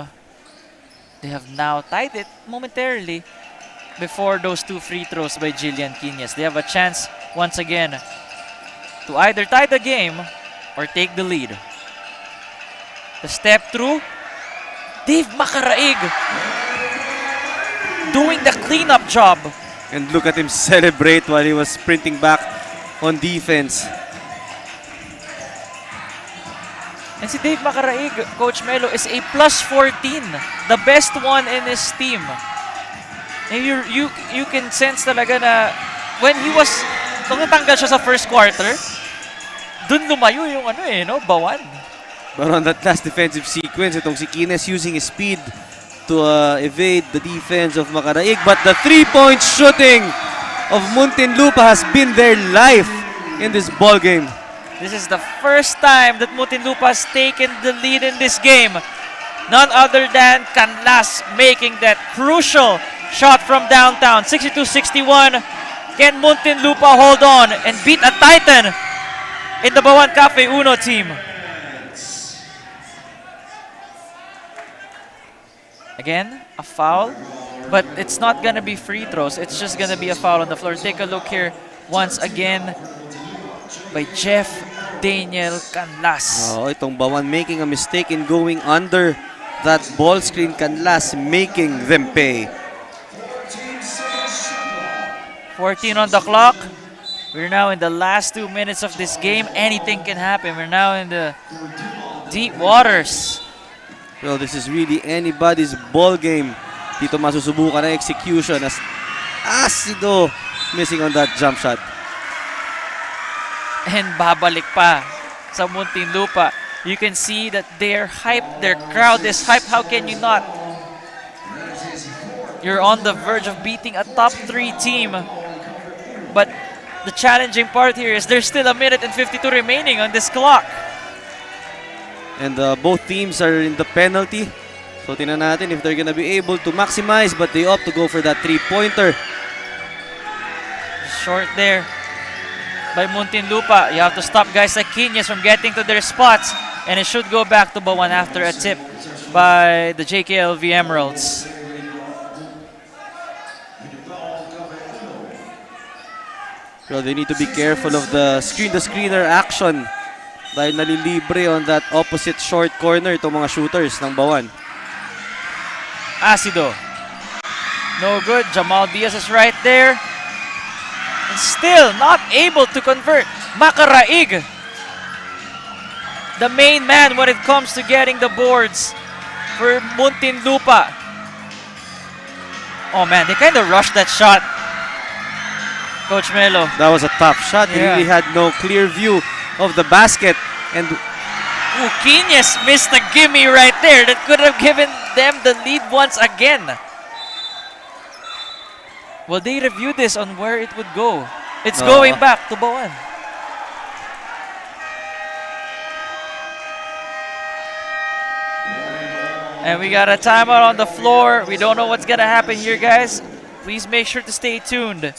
They have now tied it momentarily before those two free throws by Jillian Quinez. They have a chance once again to either tie the game or take the lead. The step through, Dave Macaraig doing the cleanup job. And look at him celebrate while he was sprinting back on defense. And si Dave Macaraig, Coach Melo, is a plus 14. The best one in his team. And you can sense talaga na when he was, nung natanggal siya sa first quarter, dun lumayo yung Bauan. But on that last defensive sequence, itong si Quinez using his speed to evade the defense of Macaraig. But the three-point shooting of Muntinlupa has been their life in this ball game. This is the first time that Muntinlupa has taken the lead in this game. None other than Canlas making that crucial shot from downtown. 62-61. Can Muntinlupa hold on and beat a Titan in the Bauan Cafe Uno team? Again, a foul, but it's not gonna be free throws. It's just gonna be a foul on the floor. Take a look here once again by Jeff Daniel Canlas. Oh, itong Bauan making a mistake in going under that ball screen. Canlas making them pay. 14 on the clock. We're now in the last 2 minutes of this game. Anything can happen. We're now in the deep waters. Well, this is really anybody's ball game. Dito masusubukan ang execution as Asido missing on that jump shot. And babalik pa sa Muntinlupa. You can see that they're hyped. Their crowd is hyped. How can you not? You're on the verge of beating a top 3 team. But the challenging part here is there's still 1 minute and 52 remaining on this clock. And both teams are in the penalty. So tingnan natin if they're gonna be able to maximize, but they opt to go for that three-pointer. Short there by Muntinlupa. You have to stop guys like Quinez from getting to their spots. And it should go back to Bauan after a tip by the JKLV Emeralds. So they need to be careful of the screen-the-screener action. Dahil nalilibre on that opposite short corner itong mga shooters ng Bauan. Asido. No good. Jamal Diaz is right there. And still not able to convert. Macaraig, the main man when it comes to getting the boards for Muntinlupa. Oh man, they kind of rushed that shot. Coach Melo. That was a tough shot. He really had no clear view of the basket. And Quinez missed a gimme right there that could have given them the lead once again. Will they review this on where it would go? It's going back to Bauan. And we got a timeout on the floor. We don't know what's gonna happen here, guys. Please make sure to stay tuned.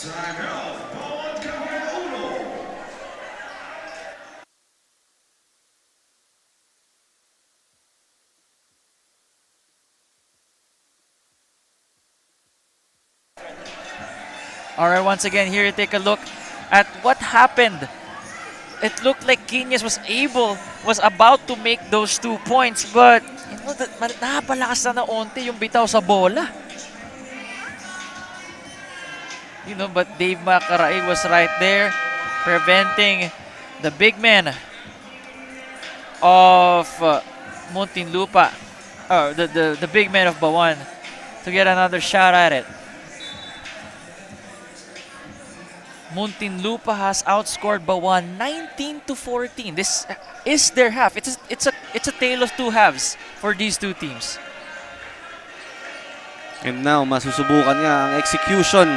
Alright, once again, here you take a look at what happened. It looked like Quinez was about to make those 2 points, but you know, napalakas na onti yung bitaw sa bola. You know, but Dave Macaraig was right there, preventing the big man of Muntinlupa, the big man of Bauan, to get another shot at it. Muntinlupa has outscored Bauan 19-14. This is their half. It's a tale of two halves for these two teams. And now, masusubukan nga ang execution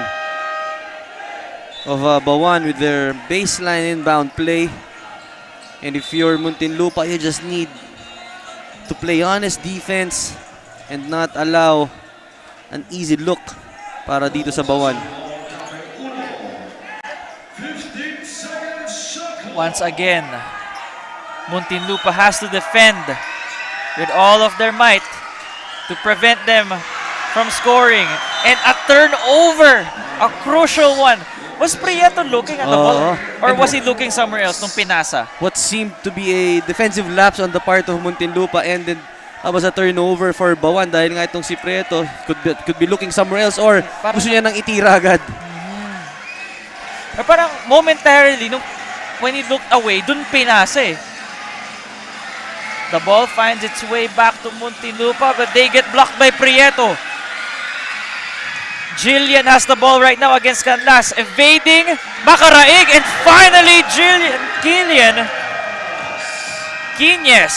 of Bauan with their baseline inbound play. And if you're Muntinlupa, you just need to play honest defense and not allow an easy look para dito sa Bauan. Once again, Muntinlupa has to defend with all of their might to prevent them from scoring. And a turnover, a crucial one. Was Prieto looking at the ball? Or was he looking somewhere else nung pinasa? What seemed to be a defensive lapse on the part of Muntinlupa ended was a turnover for Bauan dahil nga itong si Prieto could be looking somewhere else or gusto niya nang itira agad. Parang momentarily, when he looked away, dun pinasa eh. The ball finds its way back to Muntinlupa, but they get blocked by Prieto. Jillian has the ball right now against Canlas, evading Macaraig, and finally Quinez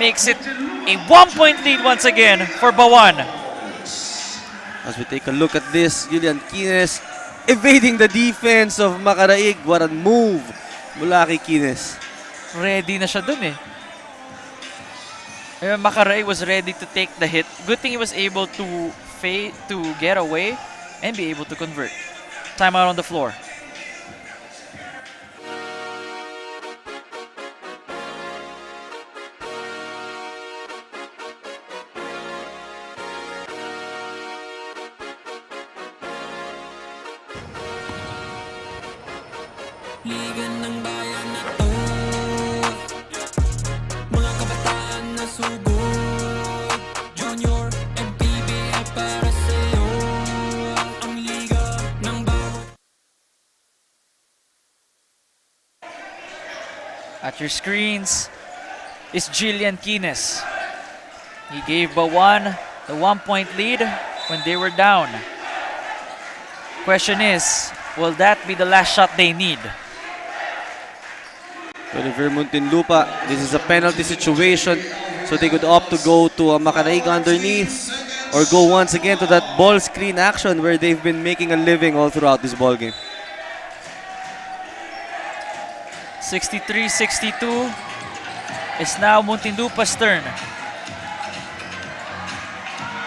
makes it a 1-point lead once again for Bauan. As we take a look at this, Julian Quinez evading the defense of Macaraig. What a move mula kay Quinez. Ready na siya dun eh. Macaraig was ready to take the hit. Good thing he was able to get away and be able to convert. Timeout on the floor. Liga ng bayan na to, mga kabataan na sugod, Junior, MPBL para sa'yo, ang liga ng bawat. At your screens is Jillian Quinez. He gave Bauan the 1-point lead when they were down. Question is, will that be the last shot they need? Well, if you're Muntinlupa, this is a penalty situation, so they could opt to go to Macaraig underneath or go once again to that ball screen action where they've been making a living all throughout this ball game. 63-62 is now Muntinlupa's turn.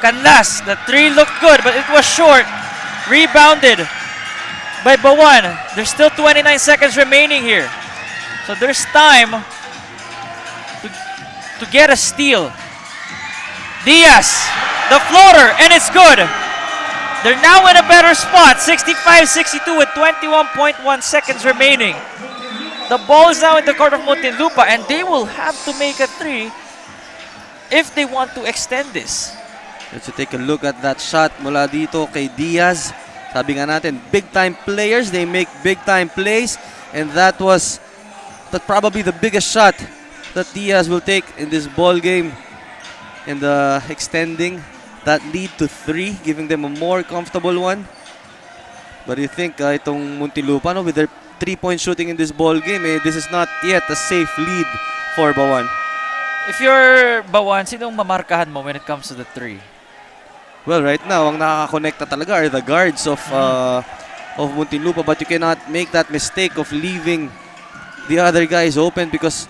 Canlas, the 3 looked good, but it was short. Rebounded by Bauan. There's still 29 seconds remaining here. So there's time to get a steal. Diaz, the floater, and it's good. They're now in a better spot, 65-62 with 21.1 seconds remaining. The ball is now in the court of Muntinlupa, and they will have to make a 3 if they want to extend this. Let's take a look at that shot mula dito kay Diaz. Sabi nga natin, big-time players, they make big-time plays, and that was probably the biggest shot that Diaz will take in this ball game, and extending that lead to 3, giving them a more comfortable one. But you think itong Muntinlupa, no, with their 3-point shooting in this ball game, this is not yet a safe lead for Bauan. If you're Bauan, sinong mamarkahan mo when it comes to the 3? Well, right now, ang nakaka-connect na talaga are the guards of Muntinlupa, but you cannot make that mistake of leaving the other guys open because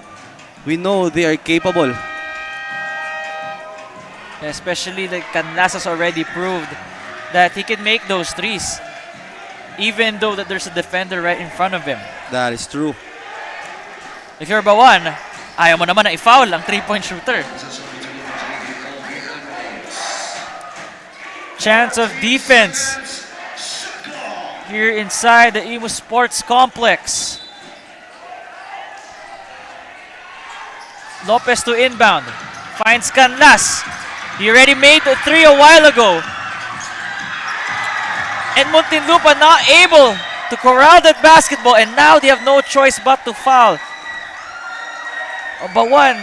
we know they are capable. Especially like Canlas has already proved that he can make those 3s, even though that there's a defender right in front of him. That is true. If you're Bauan, ayaw mo naman na i-foul ang 3-point shooter. Chance of defense here inside the IMUS Sports Complex. Lopez to inbound. Finds Canlas. He already made the 3 a while ago. And Muntinlupa not able to corral that basketball, and now they have no choice but to foul. Bauan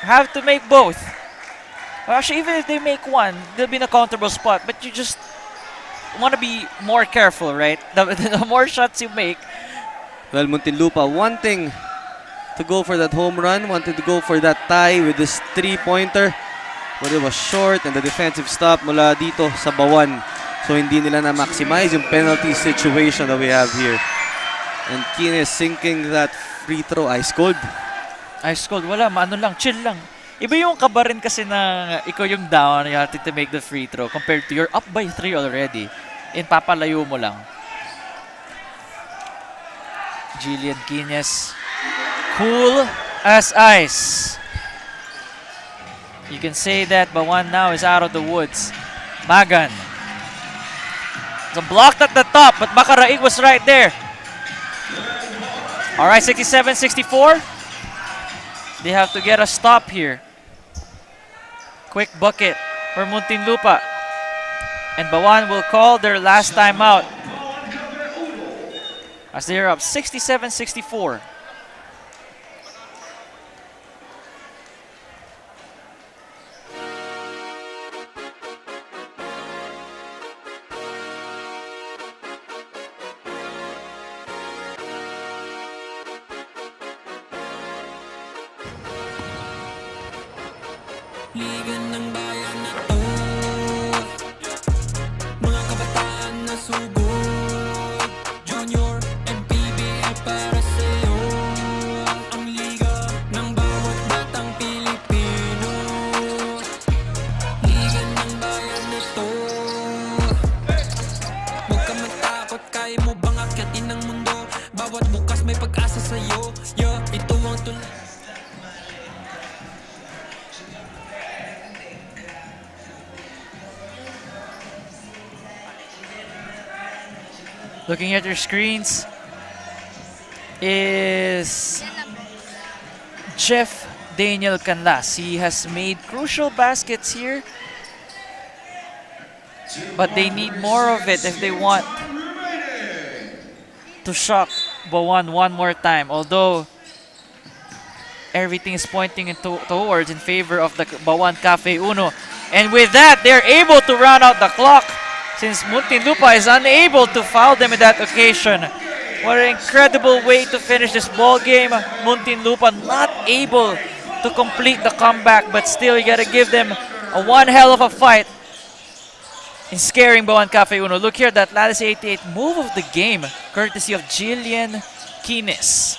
have to make both. Actually, even if they make one, they'll be in a comfortable spot. But you just want to be more careful, right? The more shots you make. Well, Muntinlupa wanting to go for that home run, wanted to go for that tie with this three-pointer. But it was short, and the defensive stop mula dito sa Bauan. So hindi nila na-maximize yung penalty situation that we have here. And Kine is sinking that free throw. Ice cold. Ice cold, wala, maano lang, chill lang. Iba yung kaba rin kasi na ikaw yung down, you have to make the free throw compared to you're up by 3 already. And papalayo mo lang. Jillian Quines, cool as ice. You can say that Bauan now is out of the woods. Magan. It's a block at the top, but Makaraig was right there. Alright, 67-64. They have to get a stop here. Quick bucket for Muntinlupa. And Bauan will call their last timeout as they are up 67-64. Liga ng bayan na to, mga kabataan na sugod. Junior, MPBL para sa'yo. Ang liga ng bawat batang Pilipino. Liga ng bayan na to. Huwag ka matakot, kaya mo bang akyatin ang mundo? Bawat bukas may pag-asa sa'yo. Yeah, ito ang tulad. Looking at your screens is Jeff Daniel Canlas. He has made crucial baskets here, but they need more of it if they want to shock Bauan one more time. Although everything is pointing towards in favor of the Bauan Cafe Uno. And with that, they're able to round out the clock, since Muntinlupa is unable to foul them in that occasion. What an incredible way to finish this ball game. Muntinlupa not able to complete the comeback, but still you gotta give them a one hell of a fight in scaring Bauan Cafe Uno. Look here, that Lattice 88 move of the game, courtesy of Jillian Quines.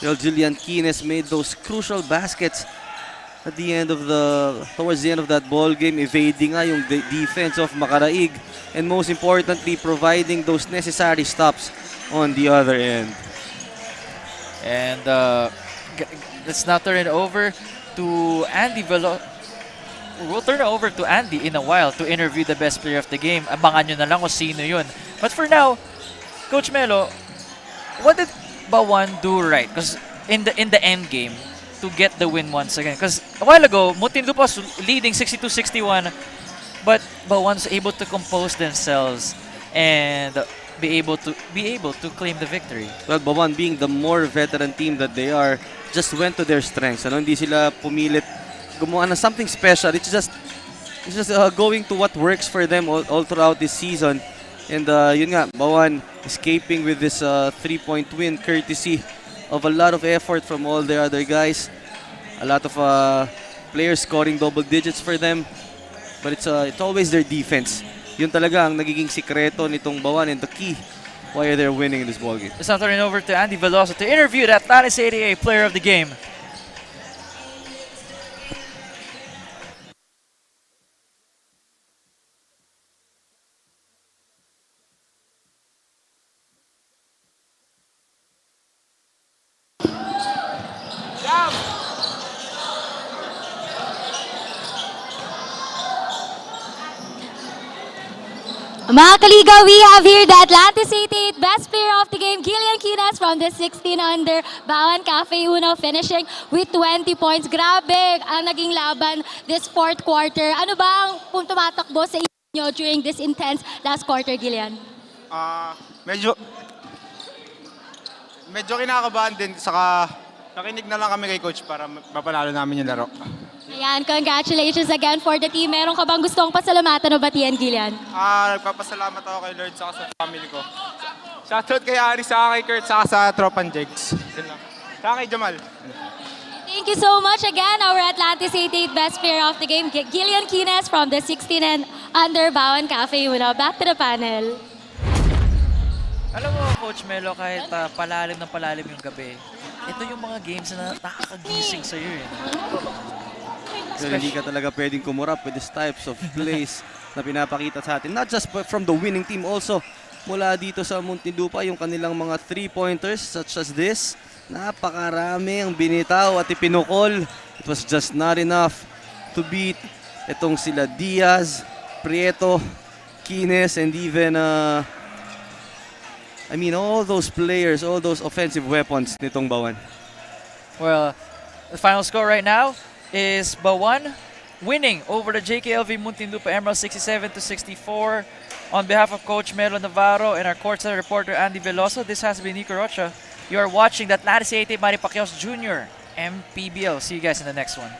Well, Jillian Quines made those crucial baskets at the end of towards the end of that ball game, evading yung defense of Makaraig, and most importantly, providing those necessary stops on the other end. And let's now turn it over to Andy We'll turn it over to Andy in a while to interview the best player of the game. Abangan nyo na lang kung sino yun. But for now, Coach Melo, what did Bauan do right? Because in the end game, to get the win once again. Because a while ago, Muntinlupa was leading 62-61, but Bauan was able to compose themselves and be able to claim the victory. Well, Bauan, being the more veteran team that they are, just went to their strengths. Hindi sila pumilit gumawa ng something special. It's just going to what works for them all throughout this season. And yun nga, Bauan escaping with this 3-point win courtesy of a lot of effort from all their other guys. A lot of players scoring double digits for them. But it's always their defense. Yun talaga ang nagiging sikreto nitong Bauan and the key why they're winning in this ballgame. Let's now turn it over to Andy Veloso to interview that Lattice 88 player of the game. Mga kaliga, we have here the Atlantis 88 best player of the game, Gillian Quinas from the 16 under Bauan Cafe Uno, finishing with 20 points. Grabe ang naging laban this fourth quarter. Ano ba ang tumatakbo sa inyo during this intense last quarter, Gillian? Medyo kinakabahan din, saka nakinig na lang kami kay coach para mapanalo namin yung laro. Ayan, congratulations again for the team. Meron ka bang gustong pasalamatan o batian, Gillian? Nagpapasalamat ako kay Lord saka sa family ko. Shoutout kay Ari, saka kay Kurt, saka sa Tropan Jegs. Yun lang. Saka kay Jamal. Thank you so much again, our Atlantis 88 best player of the game, Gillian Quinas from the 16 and under Bauan Cafe Uno. Back to the panel. Alam mo, Coach Melo, kahit palalim ng palalim yung gabi, ito yung mga games na nakakagising sa'yo eh. Pero hindi ka talaga pwedeng kumurap with these types of plays na pinapakita sa atin. Not just from the winning team, also mula dito sa Muntinlupa, yung kanilang mga 3-pointers such as this. Napakarami ang binitaw at ipinukol. It was just not enough to beat itong sila Diaz, Prieto, Quines, and even all those players, all those offensive weapons nitong Bauan. Well, the final score right now is Bauan winning over the JKLV Muntinlupa Emerald 67-64. On behalf of Coach Melo Navarro and our courtside reporter Andy Veloso, this has been Nico Rocha. You are watching the Atlantis 88 Manny Pacquiao Jr. MPBL. See you guys in the next one.